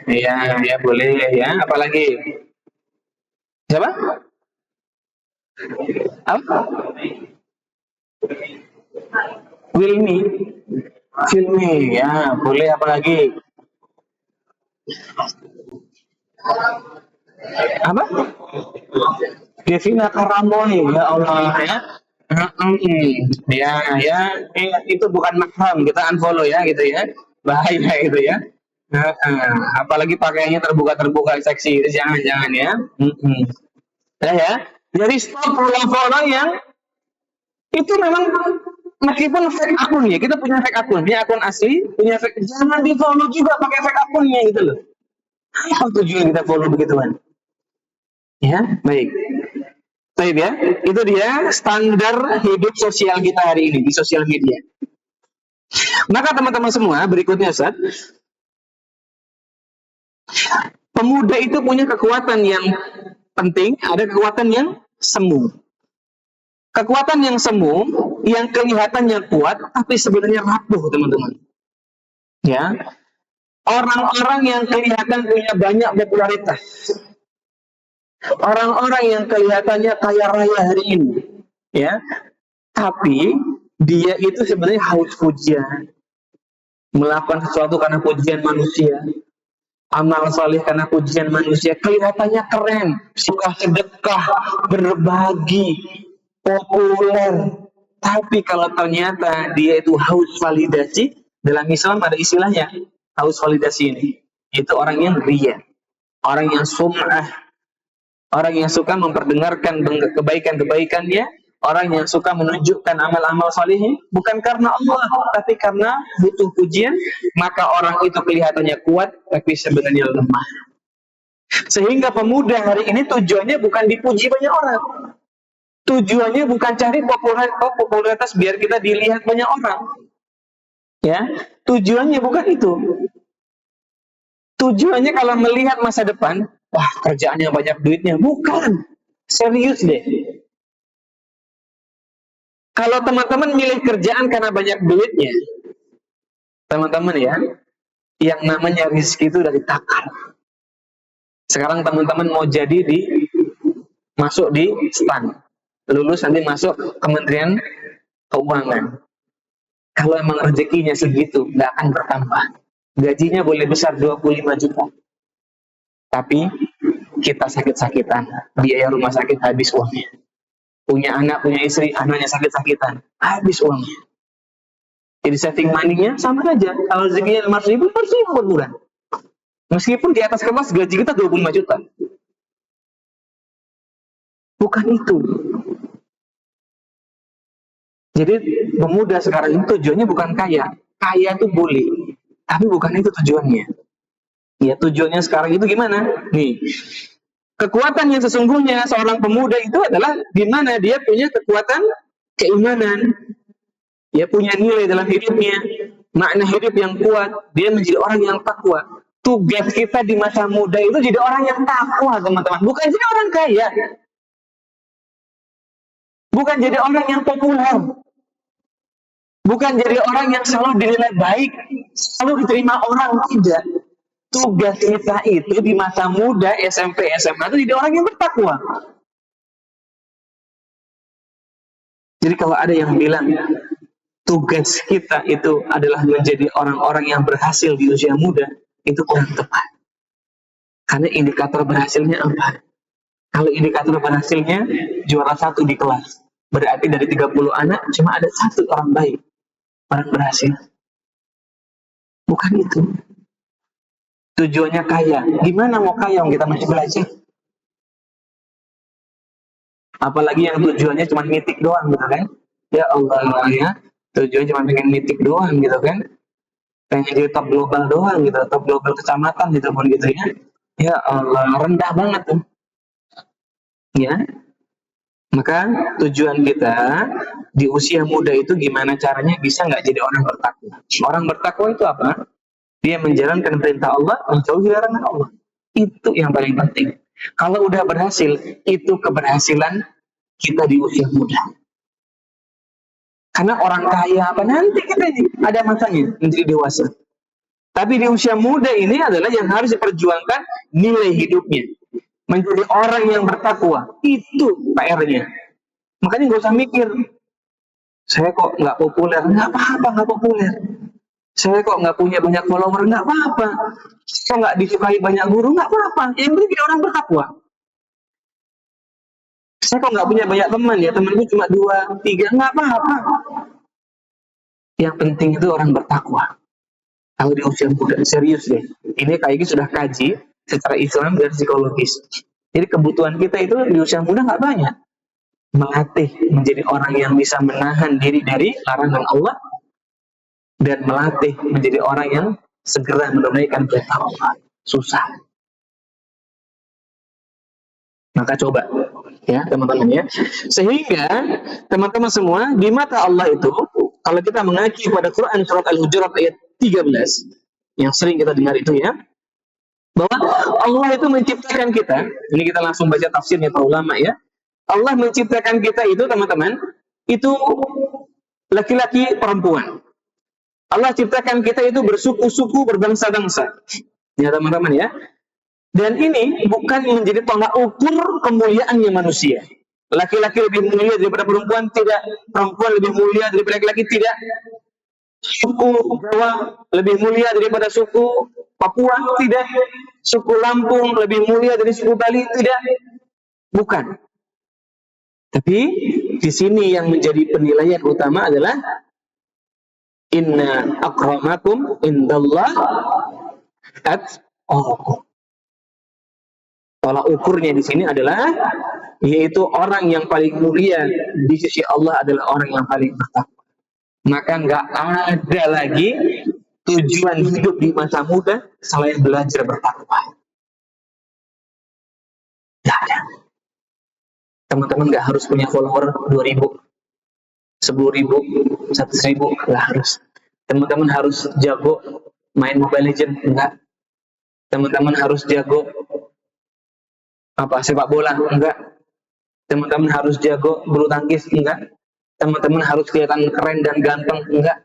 Iya boleh ya. Apalagi? Siapa? Apa? Wilmy ya boleh. Apalagi? Apa? Devina Karamoy, ya Allah ya. Itu bukan mahram, kita unfollow ya gitu ya, bahaya gitu ya. Apalagi pakaiannya terbuka seksi, jangan ya. Ya, jadi stop follow yang itu memang meskipun fake akun ya, kita punya fake akun, punya akun asli, punya fake, jangan di follow juga pakai fake akunnya gitu loh. Apa tujuan kita follow begituan? Ya, baik. Baik ya, itu dia standar hidup sosial kita hari ini di sosial media. Maka teman-teman semua, berikutnya Ustaz, pemuda itu punya kekuatan yang penting, ada kekuatan yang semu. Kekuatan yang semu, yang kelihatannya kuat, tapi sebenarnya rapuh, teman-teman. Ya, orang-orang yang kelihatan punya banyak popularitas, orang-orang yang kelihatannya kaya raya hari ini, ya, tapi dia itu sebenarnya haus pujian, melakukan sesuatu karena pujian manusia, amal saleh karena pujian manusia, kelihatannya keren, suka sedekah, berbagi, populer. Tapi kalau ternyata dia itu haus validasi, dalam Islam ada istilahnya haus validasi ini. Itu orang yang riya, orang yang sum'ah, orang yang suka memperdengarkan kebaikan-kebaikannya, orang yang suka menunjukkan amal-amal salihnya bukan karena Allah, tapi karena butuh pujian, maka orang itu kelihatannya kuat, tapi sebenarnya lemah. Sehingga pemuda hari ini tujuannya bukan dipuji banyak orang. Tujuannya bukan cari popularitas biar kita dilihat banyak orang. Ya, tujuannya bukan itu. Tujuannya kalau melihat masa depan, wah kerjaannya banyak duitnya. Bukan. Serius deh. Kalau teman-teman milih kerjaan karena banyak duitnya, teman-teman ya, yang namanya rezeki itu dari takar. Sekarang teman-teman mau jadi masuk di STAN. Lulus nanti masuk Kementerian Keuangan. Kalau emang rezekinya segitu, nggak akan bertambah. Gajinya boleh besar 25 juta. Tapi kita sakit-sakitan. Biaya rumah sakit habis uangnya. Punya anak, punya istri, anaknya sakit-sakitan. Habis uangnya. Jadi saving money-nya sama saja. Kalau rezekinya 500 ribu, per bulan. Meskipun di atas kertas gaji kita 25 juta. Bukan itu. Jadi pemuda sekarang itu tujuannya bukan kaya. Kaya itu boleh, tapi bukan itu tujuannya. Ya, tujuannya sekarang itu gimana? Nih, kekuatan yang sesungguhnya seorang pemuda itu adalah di mana dia punya kekuatan keimanan, dia punya nilai dalam hidupnya, makna hidup yang kuat, dia menjadi orang yang takwa. Tugas kita di masa muda itu jadi orang yang takwa, teman-teman. Bukan jadi orang kaya, bukan jadi orang yang populer, bukan jadi orang yang selalu dinilai baik, selalu diterima orang, tidak. Tugas kita itu di masa muda, SMP, SMA itu jadi orang yang bertakwa. Jadi kalau ada yang bilang tugas kita itu adalah menjadi orang-orang yang berhasil di usia muda, itu kurang tepat. Karena indikator berhasilnya apa? Kalau indikator berhasilnya juara 1 di kelas, berarti dari 30 anak cuma ada 1 orang baik, orang berhasil. Bukan itu. Tujuannya kaya. Gimana mau kaya kita masih belajar? Apalagi yang tujuannya cuma mitik doang gitu kan? Ya Allah ya, tujuannya cuma pengen mitik doang gitu kan? Pengen jadi top global doang gitu, top global kecamatan gitu pun gitu ya. Ya Allah, rendah banget tuh. Ya. Maka tujuan kita di usia muda itu gimana caranya bisa nggak jadi orang bertakwa? Orang bertakwa itu apa? Dia menjalankan perintah Allah, menjauhi larangan Allah. Itu yang paling penting. Kalau udah berhasil, itu keberhasilan kita di usia muda. Karena orang kaya apa nanti kita ini ada masanya menjadi dewasa. Tapi di usia muda ini adalah yang harus diperjuangkan nilai hidupnya. Menjadi orang yang bertakwa. Itu PR-nya. Makanya nggak usah mikir, saya kok nggak populer. Nggak apa-apa, nggak populer. Saya kok nggak punya banyak follower, nggak apa-apa. Saya nggak disukai banyak guru, nggak apa-apa. Yang penting dia orang bertakwa. Saya kok nggak punya banyak teman, ya temanku cuma 2, 3, nggak apa-apa. Yang penting itu orang bertakwa. Kalau di usia muda, serius deh. Ini kayaknya sudah kaji secara Islam dan psikologis. Jadi kebutuhan kita itu di usia muda nggak banyak. Melatih menjadi orang yang bisa menahan diri dari larangan Allah, dan melatih menjadi orang yang segera menunaikan perintah Allah. Susah. Maka coba ya teman-teman ya. Sehingga teman-teman semua di mata Allah itu, kalau kita mengacu pada Quran surat Al-Hujurat ayat 13 yang sering kita dengar itu ya, bahwa Allah itu menciptakan kita. Ini kita langsung baca tafsirnya para ulama ya. Allah menciptakan kita itu teman-teman, itu laki-laki perempuan. Allah ciptakan kita itu bersuku-suku, berbangsa-bangsa. Ya teman-teman ya. Dan ini bukan menjadi tolak ukur kemuliaannya manusia. Laki-laki lebih mulia daripada perempuan, tidak. Perempuan lebih mulia daripada laki-laki, tidak. Suku Jawa lebih mulia daripada suku Papua, tidak. Suku Lampung lebih mulia dari suku Bali, tidak. Bukan. Tapi di sini yang menjadi penilaian utama adalah inna akramakum indallah atqakum. Tolak ukurnya di sini adalah yaitu orang yang paling mulia di sisi Allah adalah orang yang paling bertakwa. Maka nggak ada lagi tujuan hidup di masa muda selain belajar bertakwa. Nggak ada. Teman-teman nggak harus punya follower 2.000, 10.000, 100.000, nggak harus. Teman-teman harus jago main Mobile Legends, enggak. Teman-teman harus jago sepak bola, enggak. Teman-teman harus jago bulu tangkis, enggak. Teman-teman harus kelihatan keren dan ganteng, enggak.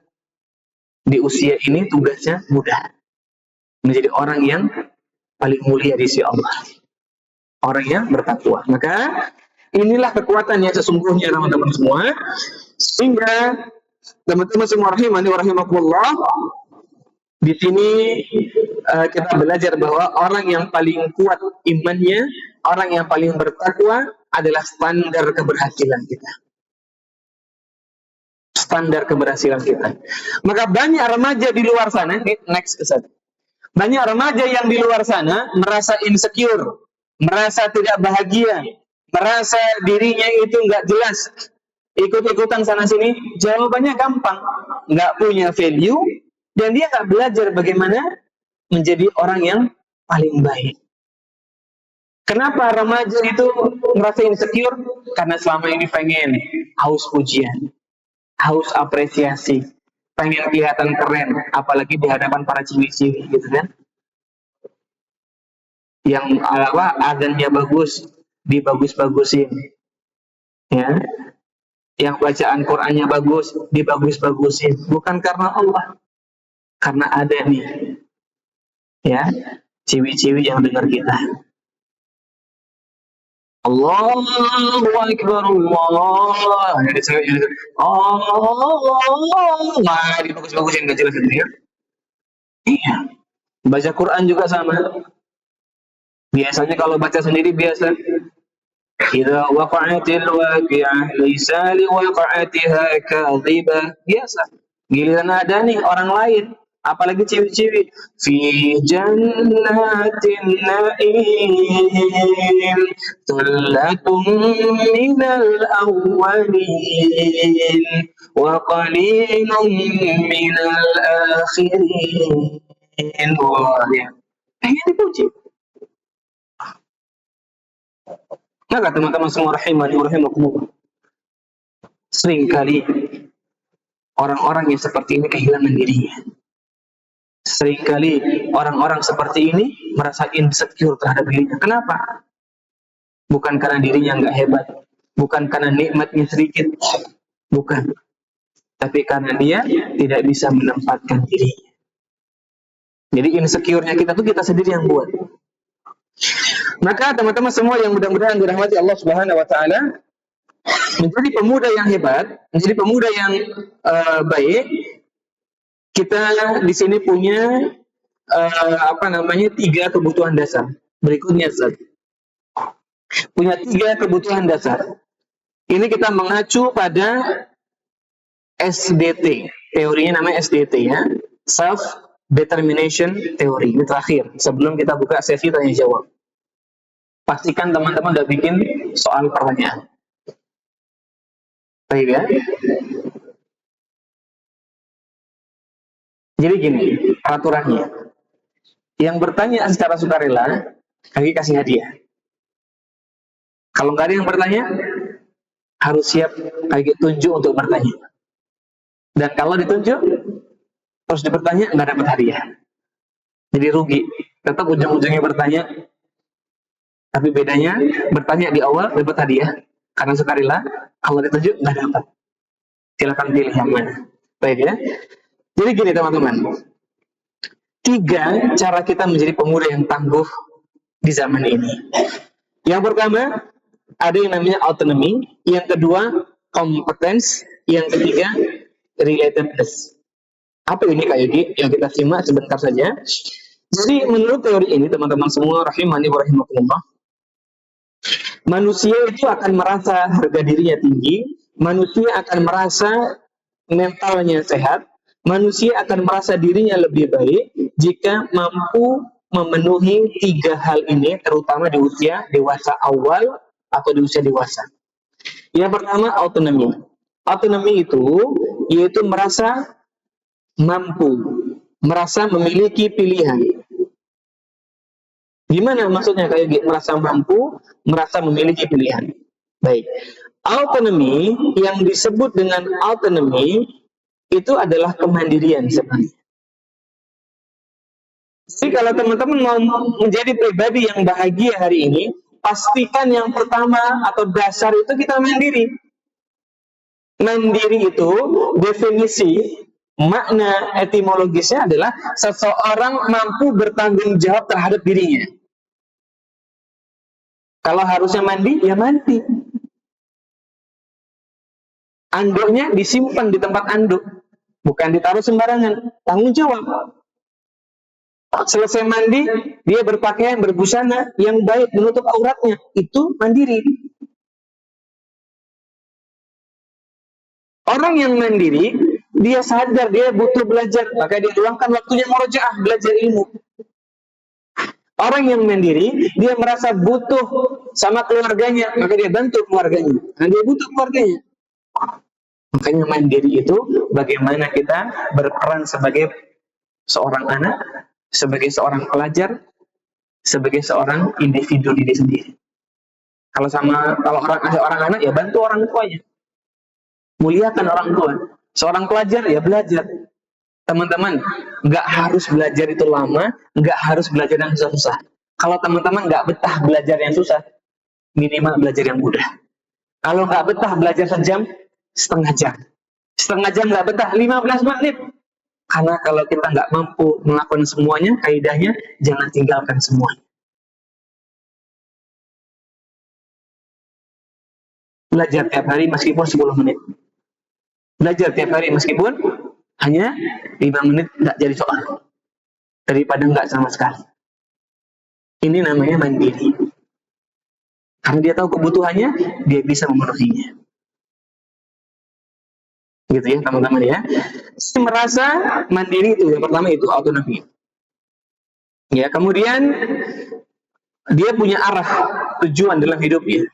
Di usia ini tugasnya mudah. Menjadi orang yang paling mulia di sisi Allah. Orang yang bertakwa. Maka inilah kekuatan yang sesungguhnya teman-teman semua. Sehingga teman-teman semua rahimani wa rahimakumullah, di sini kita belajar bahwa orang yang paling kuat imannya, orang yang paling bertakwa adalah standar keberhasilan kita. Standar keberhasilan kita. Maka banyak remaja di luar sana, next ke sana. Banyak remaja yang di luar sana merasa insecure, merasa tidak bahagia, merasa dirinya itu nggak jelas, ikut-ikutan sana sini, jawabannya gampang, nggak punya value, dan dia nggak belajar bagaimana menjadi orang yang paling baik. Kenapa remaja itu merasa insecure? Karena selama ini pengen haus pujian, haus apresiasi, pengen kelihatan keren, apalagi di hadapan para ciwi-ciwi, gitu kan? Yang apa adanya bagus, dibagus-bagusin, ya. Yang bacaan Qur'annya bagus, dibagus-bagusin, bukan karena Allah, karena ada nih, ya, ciwi-ciwi yang dengar kita. Allahu Akbar, Allah. Allah. Nah, dibagus-bagusin gak jelas gitu ya. Iya. Baca Quran juga sama. Biasanya kalau baca sendiri biasa. Idza waqa'atil waqi'ah laisa liwaqa'atiha kadhibah. Biasa. Giliran ada nih orang lain, apalagi cewek-cewek, fi jannatin na'im thullatun minal awwalin wa qalilun minal akhirin. Wah, ya. Pengen dipuji. Maka teman-teman semua rahimani wa rahimakumullah, seringkali orang-orang yang seperti ini kehilangan dirinya. Seringkali orang-orang seperti ini merasa insecure terhadap dirinya. Kenapa? Bukan karena dirinya nggak hebat, bukan karena nikmatnya sedikit, bukan. Tapi karena dia tidak bisa menempatkan dirinya. Jadi insecure-nya kita tuh kita sendiri yang buat. Maka teman-teman semua yang mudah-mudahan dirahmati Allah Subhanahu wa taala, menjadi pemuda yang hebat, menjadi pemuda yang baik, kita di sini punya 3 kebutuhan dasar. Berikutnya, Ustaz. Punya 3 kebutuhan dasar. Ini kita mengacu pada SDT. Teorinya namanya SDT, ya. Self Determination Theory. Ini terakhir sebelum kita buka sesi tanya jawab. Pastikan teman-teman udah bikin soal pertanyaan. Baik, ya. Jadi gini peraturannya. Yang bertanya secara sukarela, kami kasih hadiah. Kalau nggak ada yang bertanya, harus siap kaki tunjuk untuk bertanya. Dan kalau ditunjuk, terus bertanya, nggak dapat hadiah. Jadi rugi. Tetap ujung-ujungnya bertanya, tapi bedanya bertanya di awal dapat hadiah karena sukarela, kalau ditunjuk nggak dapat. Silakan pilih yang mana. Baik, ya. Jadi gini teman-teman, 3 cara kita menjadi pemuda yang tangguh di zaman ini. Yang pertama, ada yang namanya autonomy. Yang kedua, competence. Yang ketiga, relatedness. Apa ini Kak Yogi? Yang kita simak sebentar saja. Jadi menurut teori ini teman-teman semua rahimani wa rahimakumullah, manusia itu akan merasa harga dirinya tinggi, manusia akan merasa mentalnya sehat, manusia akan merasa dirinya lebih baik jika mampu memenuhi 3 hal ini, terutama di usia dewasa awal atau di usia dewasa. Yang pertama, autonomi. Autonomi itu yaitu merasa mampu, merasa memiliki pilihan. Gimana maksudnya kayak merasa mampu, merasa memiliki pilihan? Baik. Autonomi, yang disebut dengan autonomi itu adalah kemandirian sebenarnya. Jadi kalau teman-teman mau menjadi pribadi yang bahagia hari ini, pastikan yang pertama atau dasar itu kita mandiri. Mandiri itu definisi, makna etimologisnya adalah seseorang mampu bertanggung jawab terhadap dirinya. Kalau harusnya mandi, ya mandi. Anduknya disimpan di tempat anduk, bukan ditaruh sembarangan. Tanggung jawab. Selesai mandi, dia berpakaian, berbusana yang baik, menutup auratnya. Itu mandiri. Orang yang mandiri, dia sadar dia butuh belajar, maka dia luangkan waktunya murojaah, belajar ilmu. Orang yang mandiri, dia merasa butuh sama keluarganya, maka dia bantu keluarganya. Nah, dia butuh keluarganya. Makanya mandiri itu bagaimana kita berperan sebagai seorang anak, sebagai seorang pelajar, sebagai seorang individu diri sendiri. Kalau ada orang anak ya bantu orang tuanya, muliakan orang tua. Seorang pelajar ya belajar. Teman-teman, nggak harus belajar itu lama, nggak harus belajar yang susah. Kalau teman-teman nggak betah belajar yang susah, minimal belajar yang mudah. Kalau nggak betah belajar sejam, setengah jam. Setengah jam nggak betah, 15 menit. Karena kalau kita nggak mampu melakukan semuanya, kaidahnya jangan tinggalkan semuanya. Belajar tiap hari meskipun 10 menit. Belajar tiap hari meskipun hanya 5 menit nggak jadi soal. Daripada nggak sama sekali. Ini namanya mandiri. Karena dia tahu kebutuhannya, dia bisa memenuhinya. Gitu ya teman-teman ya. Jadi merasa mandiri itu yang pertama itu autonomi. Ya, kemudian dia punya arah tujuan dalam hidupnya.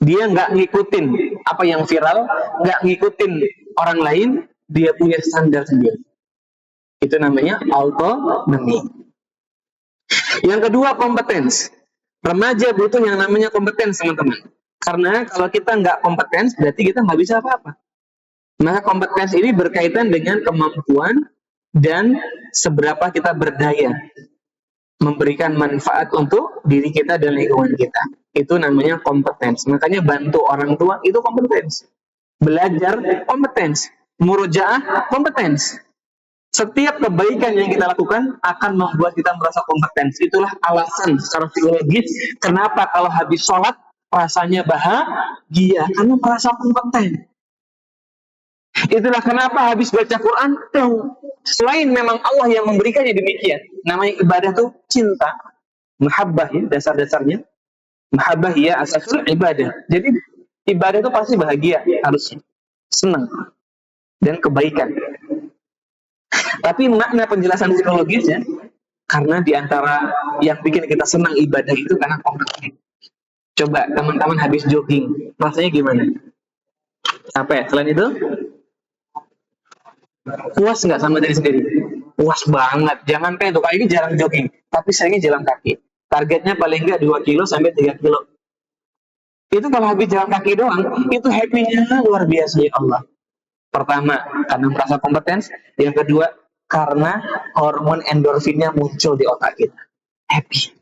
Dia nggak ngikutin apa yang viral, nggak ngikutin orang lain, dia punya standar sendiri. Itu namanya autonomi. Yang kedua, kompetens. Remaja butuh yang namanya kompetens, teman-teman. Karena kalau kita nggak kompetens, berarti kita nggak bisa apa-apa. Maka kompetens ini berkaitan dengan kemampuan dan seberapa kita berdaya memberikan manfaat untuk diri kita dan lingkungan kita. Itu namanya kompetens. Makanya bantu orang tua itu kompetens. Belajar kompetens. Murojaah kompetens. Setiap kebaikan yang kita lakukan akan membuat kita merasa kompeten. Itulah alasan secara psikologis kenapa kalau habis sholat rasanya bahagia, karena merasa kompeten. Itulah kenapa habis baca Quran, selain memang Allah yang memberikannya demikian, namanya ibadah tuh cinta, mahabbah ya dasar-dasarnya. Mahabbah ya asasul ibadah. Jadi ibadah itu pasti bahagia, harusnya senang dan kebaikan. Tapi makna penjelasan psikologisnya, karena diantara yang bikin kita senang ibadah itu karena kompeten. Coba teman-teman habis jogging, rasanya gimana? Capek. Selain itu, puas nggak sama diri sendiri? Puas banget. Jangan kayak itu, kayak ini jarang jogging, tapi seringnya jalan kaki. Targetnya paling nggak 2 kilo sampai 3 kilo. Itu kalau habis jalan kaki doang, itu happy-nya luar biasa ya Allah. Pertama, karena merasa kompeten. Yang kedua, karena hormon endorfinnya muncul di otak kita. Happy.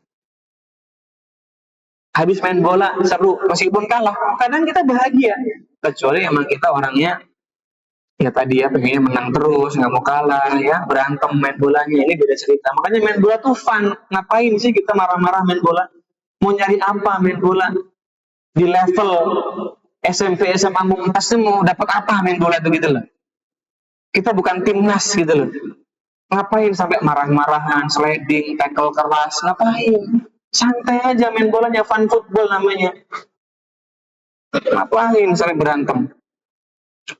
Habis main bola, seru. Meskipun kalah, kadang kita bahagia. Kecuali emang kita orangnya, ya tadi ya, pengennya menang terus, nggak mau kalah, ya berantem main bolanya. Ini beda cerita. Makanya main bola tuh fun. Ngapain sih kita marah-marah main bola? Mau nyari apa main bola? Di level SMP, SMA, Mumtaz mau dapat apa main bola itu gitu loh. Kita bukan timnas gitu loh. Ngapain sampai marah-marahan, sliding, tackle keras, ngapain? Santai aja main bolanya, fun football namanya. Ngapain sampai berantem?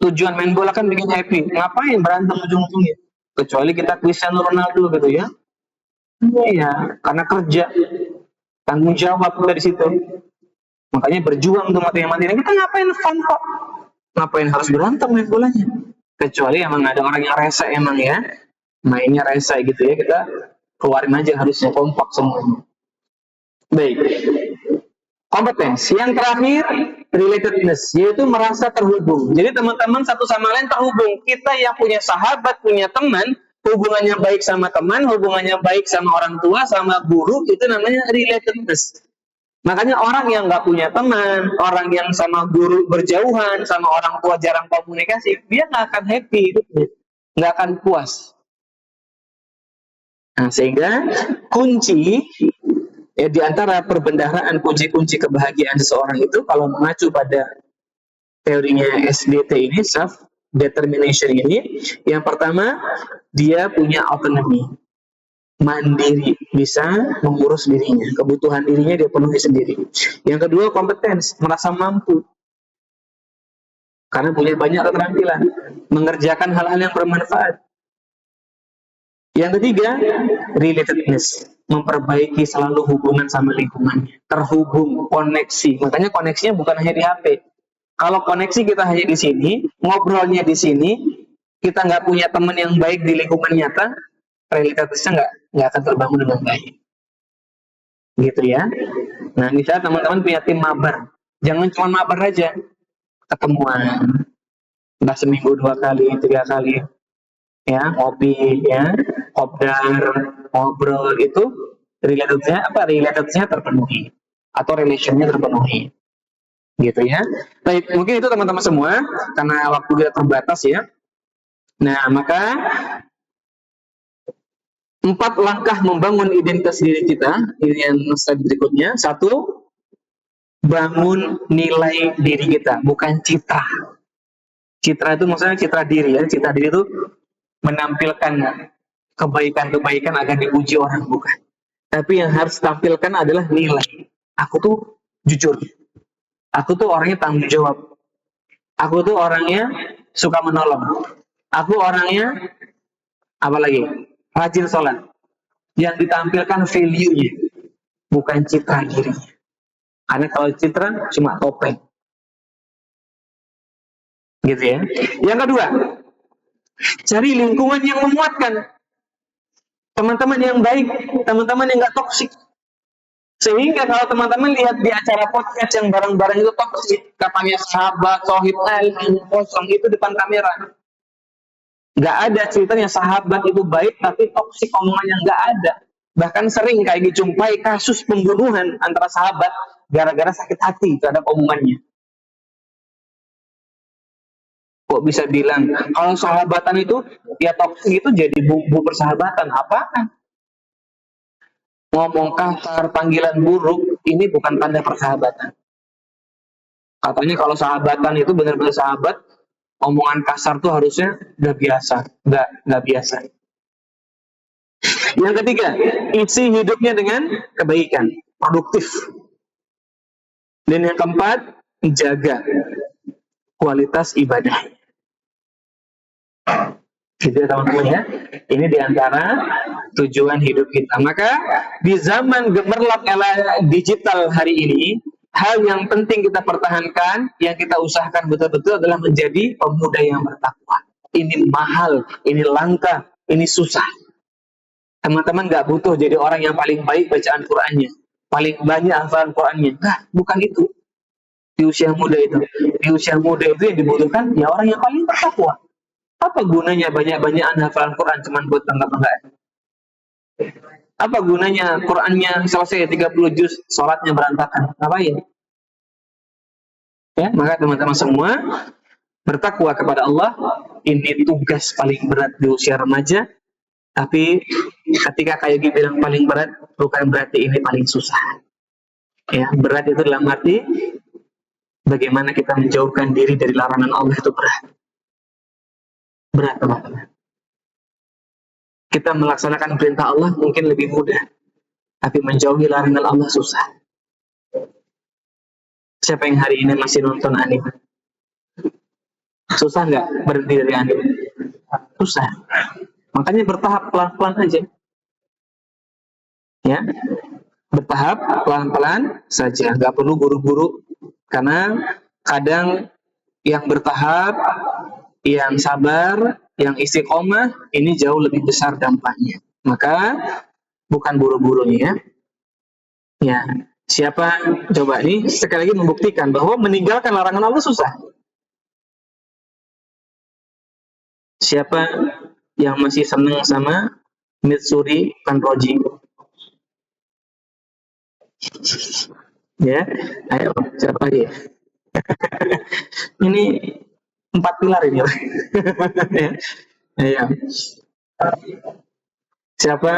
Tujuan main bola kan bikin happy. Ngapain berantem ujung-ujungnya? Kecuali kita Cristiano Ronaldo gitu ya. Iya, karena kerja. Tanggung jawab dari situ. Makanya berjuang untuk mati-matian. Kita ngapain fun kok? Ngapain harus berantem main bolanya? Kecuali emang ada orang yang rese emang ya. Mainnya rese gitu ya, kita keluarin aja, harusnya kompak semuanya. Baik. Kompetensi yang terakhir, relatedness, yaitu merasa terhubung. Jadi teman-teman satu sama lain terhubung. Kita yang punya sahabat, punya teman, hubungannya baik sama teman, hubungannya baik sama orang tua, sama guru, itu namanya relatedness. Makanya orang yang nggak punya teman, orang yang sama guru berjauhan, sama orang tua jarang komunikasi, dia nggak akan happy hidupnya, nggak akan puas. Nah, sehingga kunci ya di antara perbendaharaan kunci-kunci kebahagiaan seseorang itu kalau mengacu pada teorinya SDT ini, self determination ini, yang pertama dia punya autonomi, mandiri, bisa mengurus dirinya, kebutuhan dirinya dia penuhi sendiri. Yang kedua kompetens, merasa mampu karena punya banyak keterampilan, mengerjakan hal-hal yang bermanfaat. Yang ketiga, relatedness, memperbaiki selalu hubungan sama lingkungannya, terhubung, koneksi. Makanya koneksinya bukan hanya di HP. Kalau koneksi kita hanya di sini, ngobrolnya di sini, kita nggak punya teman yang baik di lingkungan nyata, realitasnya nggak akan terbangun dengan baik. Gitu ya. Nah, misalnya teman-teman punya tim mabar, jangan cuma mabar aja, ketemuan, entah seminggu 2 kali, 3 kali, ya, ngopi, ya, kopdar, ngobrol itu relatednya terpenuhi atau relationnya terpenuhi, gitu ya. Baik, mungkin itu teman-teman semua karena waktu kita terbatas ya. Nah, maka 4 langkah membangun identitas diri kita ini yang step berikutnya. 1, bangun nilai diri kita, bukan citra. Citra itu maksudnya citra diri ya. Citra diri itu menampilkan kebaikan-kebaikan agar dipuji orang, bukan. Tapi yang harus tampilkan adalah nilai. Aku tuh jujur. Aku tuh orangnya tanggung jawab. Aku tuh orangnya suka menolong. Aku orangnya apa lagi? Rajin sholat. Yang ditampilkan value-nya, bukan citra dirinya. Karena kalau citra cuma topeng. Gitu ya. Yang kedua, cari lingkungan yang memuatkan. Teman-teman yang baik, teman-teman yang nggak toksik. Sehingga kalau teman-teman lihat di acara podcast yang bareng-bareng itu toksik, katanya sahabat, sohib, kosong itu depan kamera. Nggak ada ceritanya sahabat itu baik, tapi toksik omongannya nggak ada. Bahkan sering kayak dijumpai kasus pembunuhan antara sahabat gara-gara sakit hati terhadap omongannya. Kok bisa bilang kalau sahabatan itu ya toksik itu jadi bumbu persahabatan? Apaan? Ngomong kasar, panggilan buruk, ini bukan tanda persahabatan. Katanya kalau sahabatan itu benar-benar sahabat, omongan kasar tuh harusnya udah biasa, nggak biasa. Yang ketiga, isi hidupnya dengan kebaikan, produktif. Dan yang keempat, jaga kualitas ibadah. Gitu ya teman-teman ya. Ini diantara tujuan hidup kita. Maka di zaman gemerlap era digital hari ini, hal yang penting kita pertahankan, yang kita usahakan betul-betul adalah menjadi pemuda yang bertakwa. Ini mahal, ini langka, ini susah. Teman-teman nggak butuh jadi orang yang paling baik bacaan Qur'annya, paling banyak hafalan Qur'annya. Nah, bukan itu. Di usia muda itu. Di usia muda itu yang dibutuhkan ya orang yang paling bertakwa. Apa gunanya banyak-banyak hafalan Quran cuma buat bangga-banggaan? Apa gunanya Qurannya selesai 30 juz, sholatnya berantakan? Ngapain? Ya, maka teman-teman semua bertakwa kepada Allah, ini tugas paling berat di usia remaja. Tapi ketika kayak bilang paling berat, bukan berarti ini paling susah. Ya, berat itu dalam arti bagaimana kita menjauhkan diri dari larangan Allah itu berat. Berat, teman-teman. Kita melaksanakan perintah Allah mungkin lebih mudah, tapi menjauhi larangan Allah susah. Siapa yang hari ini masih nonton anime? Susah nggak berhenti dari anime? Susah. Makanya bertahap pelan-pelan aja. Ya, bertahap pelan-pelan saja, nggak perlu buru-buru. Karena kadang yang bertahap, yang sabar, yang istiqomah, ini jauh lebih besar dampaknya. Maka bukan buru-burunya. Ya, siapa coba nih sekali lagi membuktikan bahwa meninggalkan larangan Allah susah. Siapa yang masih senang sama Mitsuri Kanroji? Ya, ayo siapa lagi? Ini 4 pilar ini. Ya. Siapa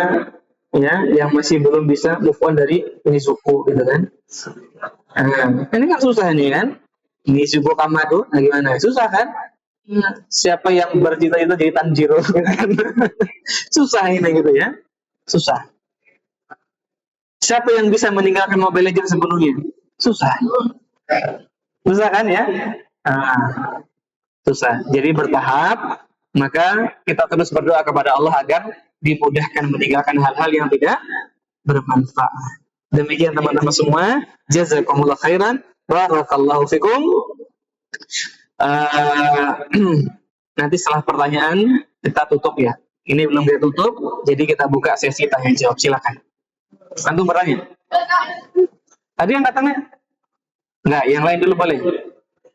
ya yang masih belum bisa move on dari Nizuko gitu kan? Ini kan susah nih kan? Nizuko Kamado, nah gimana? Susah kan? Siapa yang bercita-cita jadi Tanjiro? Susah ini gitu ya, susah. Siapa yang bisa meninggalkan Mobile Legends sepenuhnya? Susah. Susah kan ya? Susah. Jadi bertahap, maka kita terus berdoa kepada Allah agar dimudahkan meninggalkan hal-hal yang tidak bermanfaat. Demikian teman-teman semua. Jazakumullah khairan. Barakallahu fikum. Eh, nanti setelah pertanyaan kita tutup ya. Ini belum kita tutup, jadi kita buka sesi tanya jawab. Silakan. Antum bertanya. Tadi yang katanya? Enggak, yang lain dulu boleh.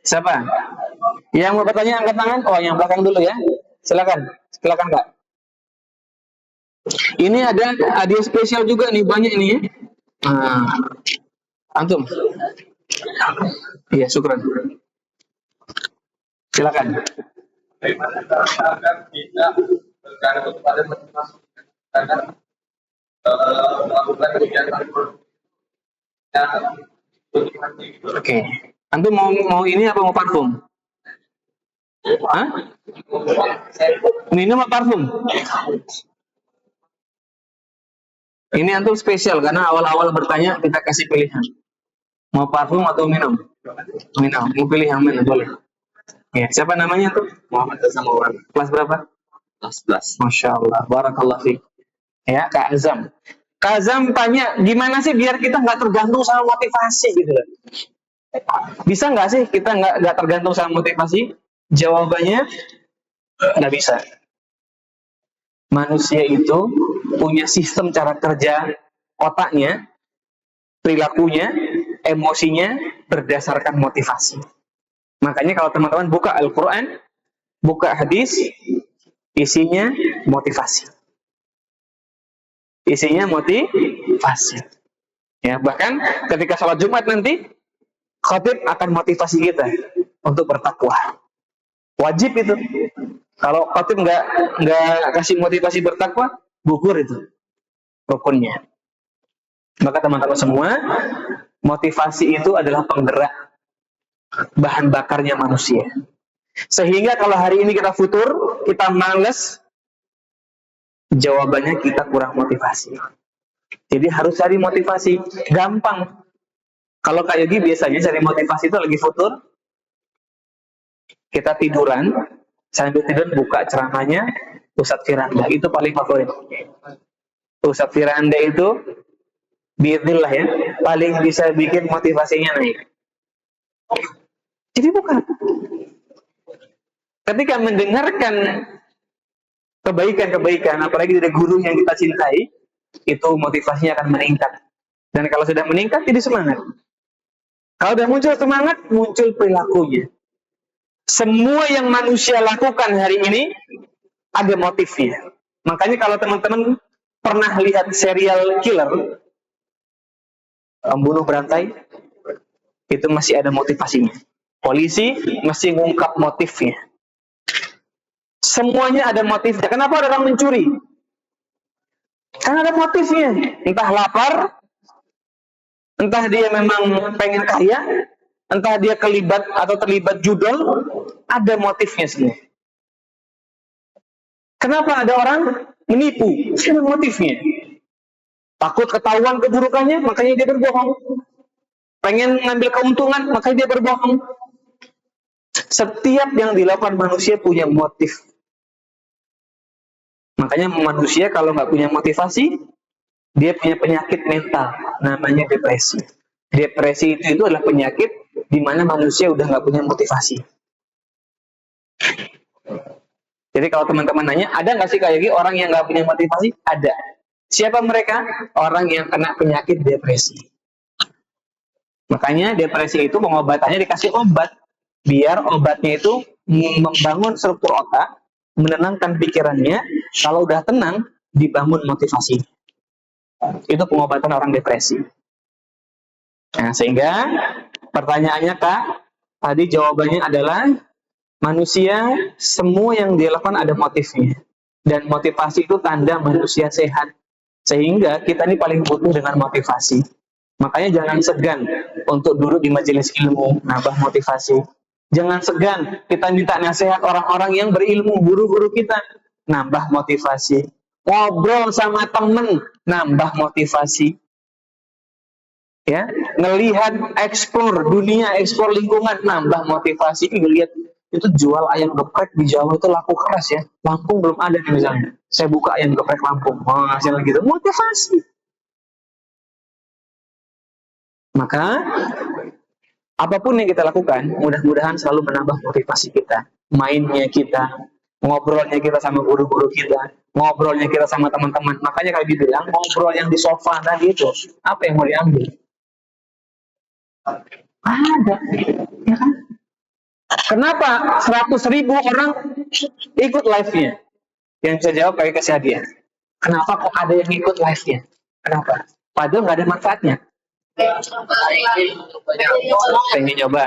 Siapa? Yang mau bertanya angkat tangan. Oh, yang belakang dulu ya. Silakan. Silakan, Kak. Ini ada hadiah spesial juga nih, banyak ini ya. Antum. Iya, syukran. Silakan. Bagaimana cara agar kita berkarya kepada motivasi agar melakukan kegiatan Oke. Antum mau ini apa mau parfum? Hah? Minum apa parfum? Ini antum spesial karena awal-awal bertanya kita kasih pilihan. Mau parfum atau minum? Minum. Mau pilih yang mana? Boleh. Ya, siapa namanya tuh? Muhammad Azamawar. Kelas berapa? Kelas 11. Masya Allah. Barakallah fiik. Ya, Kak Azam. Kak Azam tanya, gimana sih biar kita nggak tergantung sama motivasi gitu loh? Bisa nggak sih kita nggak tergantung sama motivasi? Jawabannya nggak bisa. Manusia itu punya sistem cara kerja otaknya, perilakunya, emosinya berdasarkan motivasi. Makanya kalau teman-teman buka Al-Quran, buka hadis, isinya motivasi. Isinya motivasi. Ya, bahkan ketika sholat Jumat nanti, khatib akan motivasi kita untuk bertakwa. Wajib itu. Kalau khatib nggak kasih motivasi bertakwa, gugur itu rukunnya. Maka teman-teman semua, motivasi itu adalah penggerak bahan bakarnya manusia. Sehingga kalau hari ini kita futur, kita males, jawabannya kita kurang motivasi. Jadi harus cari motivasi. Gampang. Kalau Kak Yogi biasanya cari motivasi itu lagi futur, kita tiduran, sambil tidur buka ceramahnya Ustadz Firanda. Itu paling favorit. Ustadz Firanda itu biidznillah ya, paling bisa bikin motivasinya naik. Jadi bukan. Ketika mendengarkan kebaikan-kebaikan, apalagi dari guru yang kita cintai, itu motivasinya akan meningkat. Dan kalau sudah meningkat, jadi semangat. Kalau sudah muncul semangat, muncul perilakunya. Semua yang manusia lakukan hari ini ada motifnya. Makanya kalau teman-teman pernah lihat serial killer, pembunuh berantai, itu masih ada motivasinya. Polisi masih ngungkap motifnya. Semuanya ada motifnya. Kenapa ada orang mencuri? Karena ada motifnya. Entah lapar, entah dia memang pengen kaya, entah dia kelibat atau terlibat judol, ada motifnya semua. Kenapa ada orang menipu? Ada motifnya. Takut ketahuan keburukannya, makanya dia berbohong. Pengen ngambil keuntungan, makanya dia berbohong. Setiap yang dilakukan manusia punya motif. Makanya manusia kalau nggak punya motivasi, dia punya penyakit mental, namanya depresi. Depresi itu adalah penyakit di mana manusia udah nggak punya motivasi. Jadi kalau teman-teman nanya, ada nggak sih kayak gini orang yang nggak punya motivasi? Ada. Siapa mereka? Orang yang kena penyakit depresi. Makanya depresi itu pengobatannya dikasih obat. Biar obatnya itu membangun struktur otak, menenangkan pikirannya. Kalau udah tenang, dibangun motivasi. Itu pengobatan orang depresi. Nah, sehingga pertanyaannya Kak, tadi jawabannya adalah manusia, semua yang dia lakukan ada motifnya. Dan motivasi itu tanda manusia sehat. Sehingga kita ini paling butuh dengan motivasi. Makanya jangan segan untuk duduk di majelis ilmu, nambah motivasi. Jangan segan kita minta nasihat orang-orang yang berilmu, guru-guru kita, nambah motivasi. Ngobrol sama temen, nambah motivasi. Ya, ngelihat eksplor dunia, eksplor lingkungan, nambah motivasi. Lihat itu jual ayam geprek di Jawa itu laku keras ya. Lampung belum ada nih misalnya. Saya buka ayam geprek Lampung, hasilnya gitu. Motivasi. Maka apapun yang kita lakukan, mudah-mudahan selalu menambah motivasi kita, mainnya kita, ngobrolnya kita sama guru-guru kita, ngobrolnya kita sama teman-teman. Makanya kalau dibilang ngobrol yang di sofa tadi itu, apa yang mau diambil? Ada, ya kan? Kenapa 100.000 orang ikut live-nya? Yang bisa jawab kayak kasih hadiah. Kenapa kok ada yang ikut live-nya? Kenapa? Padahal nggak ada manfaatnya. Pengen coba.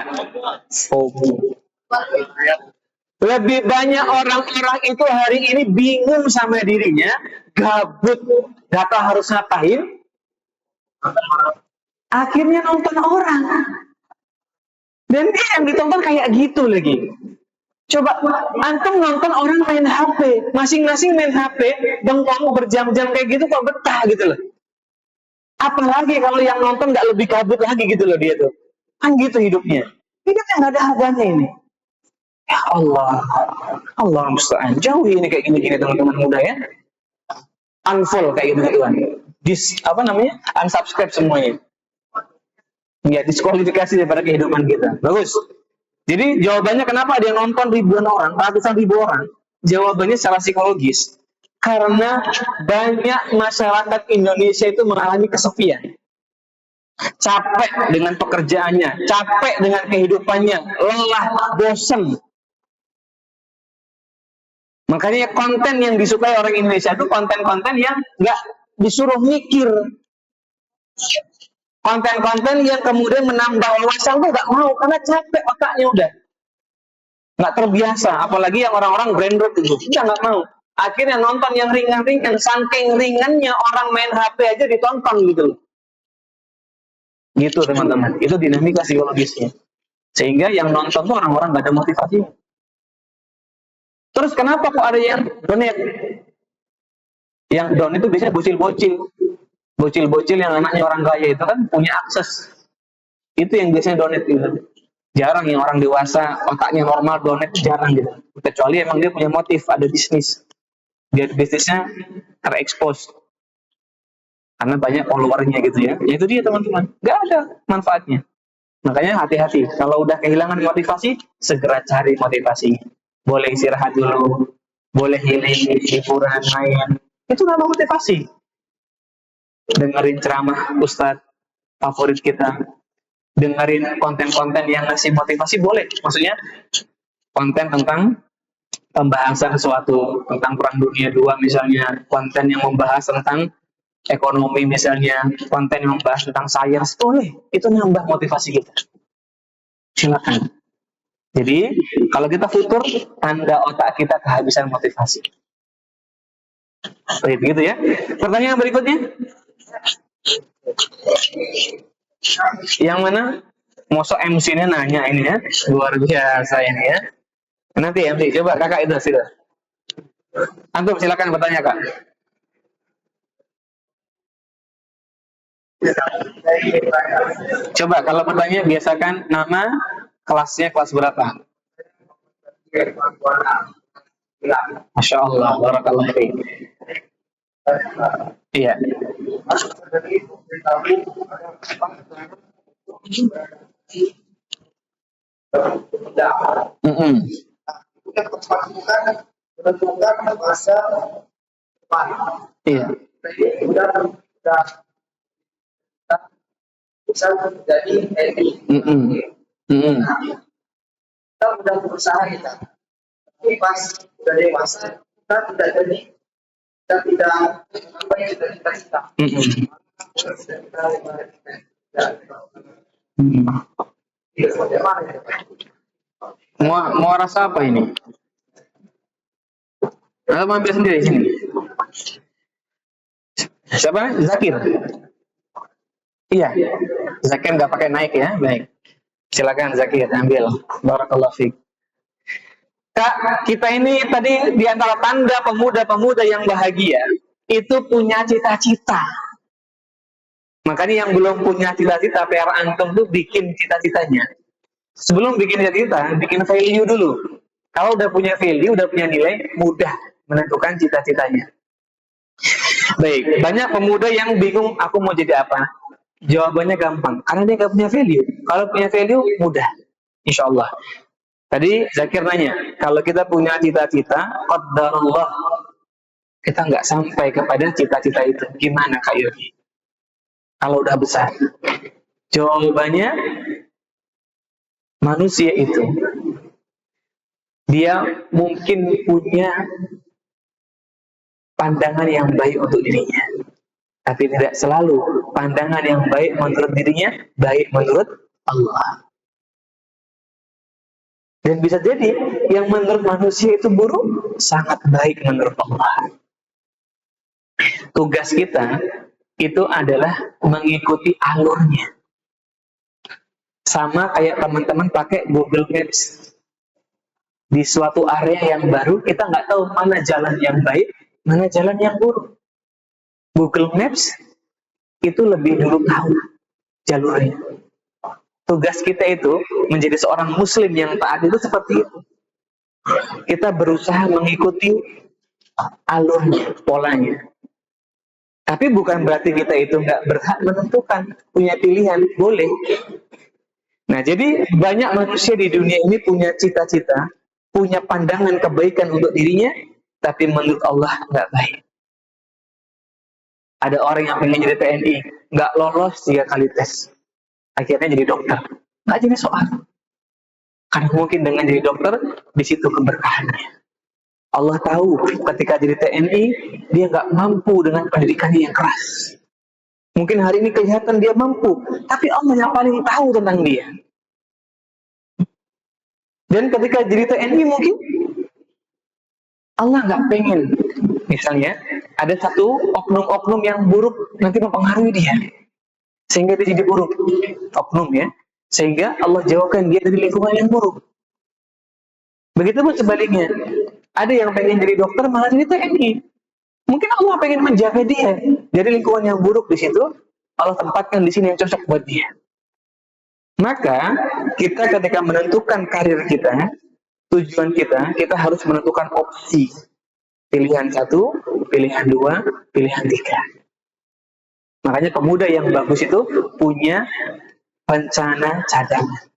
Lebih banyak orang-orang itu hari ini bingung sama dirinya, gabut, data harus ngapain, akhirnya nonton orang. Dan dia yang ditonton kayak gitu lagi. Coba, antum nonton orang main HP, masing-masing main HP, bengong berjam-jam kayak gitu kok betah gitu loh. Apalagi kalau yang nonton nggak lebih kabut lagi gitu loh dia tuh. Kan gitu hidupnya. Hidupnya nggak ada harganya ini. Ya Allah, Allah musta'an. Jauhi ini kayak gini-gini teman-teman muda ya. Unfollow kayak gitu-gituan. Unsubscribe semuanya. Ya, diskualifikasi daripada kehidupan kita. Bagus. Jadi jawabannya kenapa ada yang nonton ribuan orang, ratusan ribu orang? Jawabannya secara psikologis. Karena banyak masyarakat Indonesia itu mengalami kesepian. Capek dengan pekerjaannya, capek dengan kehidupannya, lelah, bosan. Makanya konten yang disukai orang Indonesia itu konten-konten yang nggak disuruh mikir. Konten-konten yang kemudian menambah wawasan tuh nggak mau karena capek otaknya udah nggak terbiasa. Apalagi yang orang-orang branded itu kita nggak mau. Akhirnya nonton yang ringan-ringan, saking ringannya orang main HP aja ditonton gitu loh. Gitu teman-teman. Itu dinamika psikologisnya. Sehingga yang nonton tuh orang-orang nggak ada motivasi. Terus kenapa kok ada yang donate? Yang down itu biasanya bocil-bocil. Bocil-bocil yang anaknya orang kaya itu kan punya akses. Itu yang biasanya donate gitu. Jarang yang orang dewasa, otaknya normal, donate jarang gitu. Kecuali emang dia punya motif, ada bisnis. Dia bisnisnya terekspos. Karena banyak followernya gitu ya. Ya itu dia teman-teman. Gak ada manfaatnya. Makanya hati-hati. Kalau udah kehilangan motivasi, segera cari motivasi. Boleh istirahat dulu. Boleh healing, hiburan, main. Itu nama motivasi. Dengerin ceramah ustadz favorit kita, dengerin konten-konten yang ngasih motivasi boleh, maksudnya konten tentang pembahasan sesuatu, tentang perang dunia 2 misalnya, konten yang membahas tentang ekonomi misalnya, konten yang membahas tentang sains, boleh, itu nambah motivasi kita, silakan. Jadi kalau kita futur, tanda otak kita kehabisan motivasi. Begitu ya. Pertanyaan berikutnya. Yang mana? Mosok MC-nya nanya ini ya. Luar biasa ini ya. Nanti MC, coba kakak itu sudah. Antum silakan bertanya kak. Coba kalau bertanya biasakan nama, kelasnya kelas berapa? Masya Allah, barakallahu fiik. Iya. Menentukan bahasa depan. Iya. Bisa menjadi edi. Kita sudah berusaha kita. Tapi pas sudah dewasa, kita tidak jadi, kita tidak apa yang kita. Mau rasa apa ini? Atau mau ambil sendiri sini? Siapa? Zakir. Iya. Zakir nggak pakai naik ya, baik. Silakan Zakir ambil. Barakallahu fiik. Kak, kita ini tadi di antara tanda pemuda-pemuda yang bahagia itu punya cita-cita. Makanya yang belum punya cita-cita, PR antum tuh bikin cita-citanya. Sebelum bikin cita-cita, bikin value dulu. Kalau udah punya value, udah punya nilai, mudah menentukan cita-citanya. Baik, banyak pemuda yang bingung aku mau jadi apa. Jawabannya gampang, karena dia nggak punya value. Kalau punya value, mudah, insya Allah. Tadi Zakir nanya, kalau kita punya cita-cita, qadarullah, kita nggak sampai kepada cita-cita itu, gimana Kak Yogi? Kalau udah besar, jawabannya manusia itu dia mungkin punya pandangan yang baik untuk dirinya, tapi tidak selalu pandangan yang baik menurut dirinya baik menurut Allah. Dan bisa jadi yang menurut manusia itu buruk sangat baik menurut Allah. Tugas kita itu adalah mengikuti alurnya. Sama kayak teman-teman pakai Google Maps. Di suatu area yang baru, kita nggak tahu mana jalan yang baik, mana jalan yang buruk. Google Maps itu lebih dulu tahu jalurnya. Tugas kita itu menjadi seorang muslim yang taat itu seperti itu. Kita berusaha mengikuti alurnya, polanya. Tapi bukan berarti kita itu nggak berhak menentukan, punya pilihan, boleh. Nah, jadi banyak manusia di dunia ini punya cita-cita, punya pandangan kebaikan untuk dirinya, tapi menurut Allah nggak baik. Ada orang yang pengen jadi TNI, nggak lolos 3 kali tes. Akhirnya jadi dokter. Nggak jadi soal. Karena mungkin dengan jadi dokter, di situ keberkahannya. Allah tahu ketika jadi TNI, dia nggak mampu dengan pendidikannya yang keras. Mungkin hari ini kelihatan dia mampu, tapi Allah yang paling tahu tentang dia. Dan ketika jadi TNI mungkin Allah nggak pengen, misalnya ada satu oknum-oknum yang buruk nanti mempengaruhi dia, sehingga dia jadi buruk, oknum ya, sehingga Allah jauhkan dia dari lingkungan yang buruk. Begitupun sebaliknya, ada yang pengen jadi dokter malah jadi TNI. Mungkin Allah pengen menjaga dia dari lingkungan yang buruk di situ, Allah tempatkan di sini yang cocok buat dia. Maka kita ketika menentukan karir kita, tujuan kita harus menentukan opsi. Pilihan 1, pilihan 2, pilihan 3. Makanya pemuda yang bagus itu punya rencana cadangan.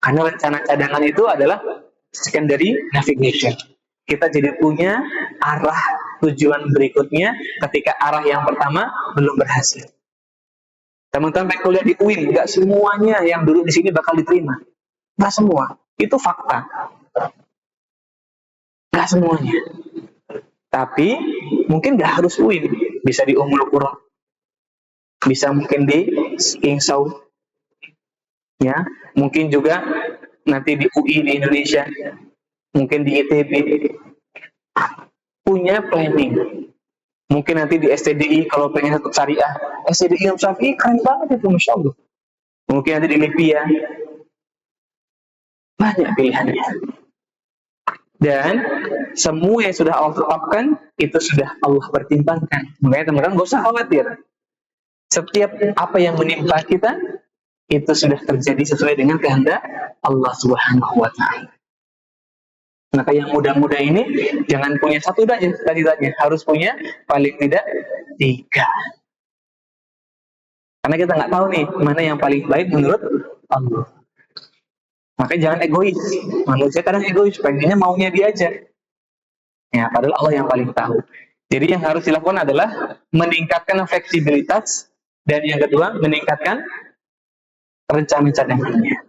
Karena rencana cadangan itu adalah secondary navigation. Kita jadi punya arah tujuan berikutnya ketika arah yang pertama belum berhasil. Teman-teman kuliah di UIN, nggak semuanya yang duduk di sini bakal diterima. Nggak semua. Itu fakta. Nggak semuanya. Tapi mungkin nggak harus UIN. Bisa di Ummul Qura. Bisa mungkin di King Saud. Ya, mungkin juga nanti di UI di Indonesia. Mungkin di ITB. Punya planning. Mungkin nanti di STDI kalau pengen satu syariah. STDI Imam Syafi'i keren banget itu, Masya Allah. Mungkin nanti di Libya. Banyak pilihannya. Dan semua yang sudah Allah tetapkan, itu sudah Allah pertimbangkan. Makanya teman-teman gak usah khawatir. Setiap apa yang menimpa kita, itu sudah terjadi sesuai dengan kehendak Allah Subhanahu wa Ta'ala. Maka yang muda-muda ini jangan punya satu saja cita-citanya, harus punya paling tidak 3. Karena kita nggak tahu nih mana yang paling baik menurut Allah. Makanya jangan egois. Manusia kadang egois, pengennya maunya dia aja. Ya, padahal Allah yang paling tahu. Jadi yang harus dilakukan adalah meningkatkan fleksibilitas dan yang kedua meningkatkan rencana cadangannya.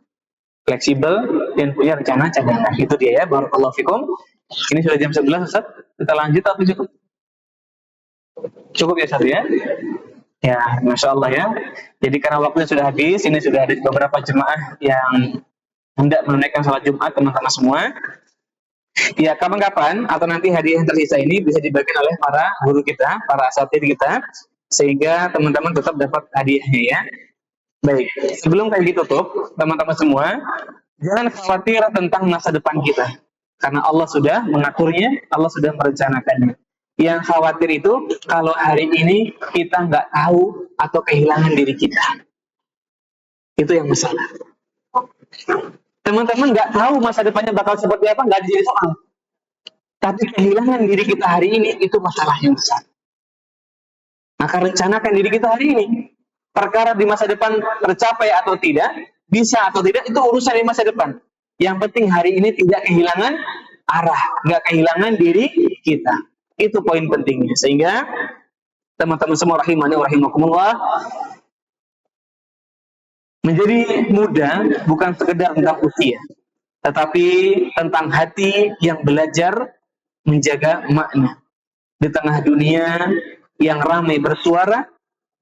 Fleksibel dan punya rencana cadangan. Itu dia ya, barakallahu fikum. Ini sudah jam 11, Ustaz. Kita lanjut atau cukup? Cukup ya, Ustaz ya? Ya, Masya Allah ya. Jadi karena waktunya sudah habis, ini sudah ada beberapa jemaah yang hendak menunaikan salat Jumat, teman-teman semua. Ya, kapan-kapan atau nanti hadiah yang tersisa ini bisa dibagikan oleh para guru kita, para asatidz kita, sehingga teman-teman tetap dapat hadiahnya ya. Baik, sebelum kami ditutup, teman-teman semua, jangan khawatir tentang masa depan kita. Karena Allah sudah mengaturnya, Allah sudah merencanakannya. Yang khawatir itu, kalau hari ini kita nggak tahu atau kehilangan diri kita. Itu yang masalah. Teman-teman nggak tahu masa depannya bakal seperti apa, nggak jadi soal. Tapi kehilangan diri kita hari ini, itu masalah yang besar. Maka rencanakan diri kita hari ini. perkara di masa depan tercapai atau tidak, bisa atau tidak, itu urusan di masa depan. Yang penting hari ini tidak kehilangan arah, nggak kehilangan diri kita. Itu poin pentingnya. Sehingga teman-teman semua rahimani wa rahimakumullah, menjadi muda bukan sekedar tentang usia, tetapi tentang hati yang belajar menjaga makna. Di tengah dunia yang ramai bersuara,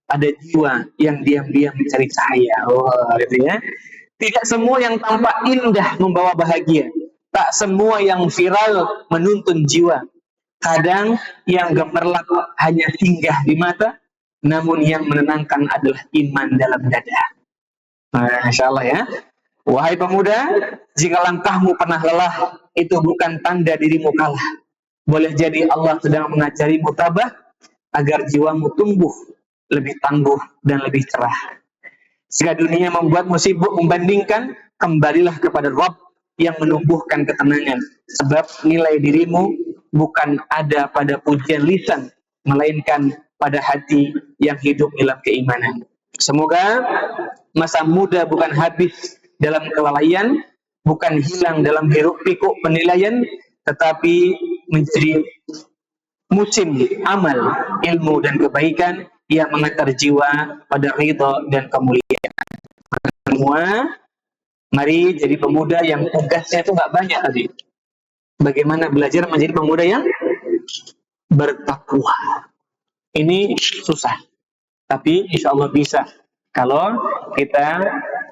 ada jiwa yang diam-diam mencari cahaya. Gitu ya. Tidak semua yang tampak indah membawa bahagia. Tak semua yang viral menuntun jiwa. Kadang yang gemerlap hanya singgah di mata, namun yang menenangkan adalah iman dalam dada. Masya Allah ya. Wahai pemuda, jika langkahmu pernah lelah, itu bukan tanda dirimu kalah. Boleh jadi Allah sedang mengajarimu tabah, agar jiwamu tumbuh lebih tangguh dan lebih cerah. Jika dunia membuatmu sibuk membandingkan, kembalilah kepada Rabb yang menumbuhkan ketenangan. Sebab nilai dirimu bukan ada pada pujian lisan, melainkan pada hati yang hidup dalam keimanan. Semoga masa muda bukan habis dalam kelalaian, bukan hilang dalam hiruk pikuk penilaian, tetapi menjadi musim amal, ilmu dan kebaikan yang mengantar jiwa pada ridha dan kemuliaan. Semua, mari jadi pemuda yang tugasnya itu nggak banyak tadi. Bagaimana belajar menjadi pemuda yang bertakwa. Ini susah, tapi insya Allah bisa. Kalau kita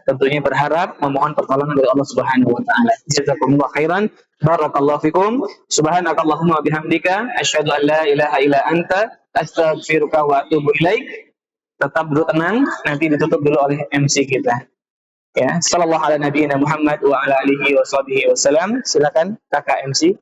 tentunya berharap memohon pertolongan dari Allah Subhanahu wa taala. Jazakumullah khairan. Barakallahu fikum. Subhanakallahumma bihamdika asyhadu an la ilaha illa anta astaghfiruka wa atubu ilaik. Tetap dulu tenang, nanti ditutup dulu oleh MC kita. Ya, sallallahu ala nabiyina Muhammad wa ala alihi wa sahbihi wasallam. Silakan Kakak MC.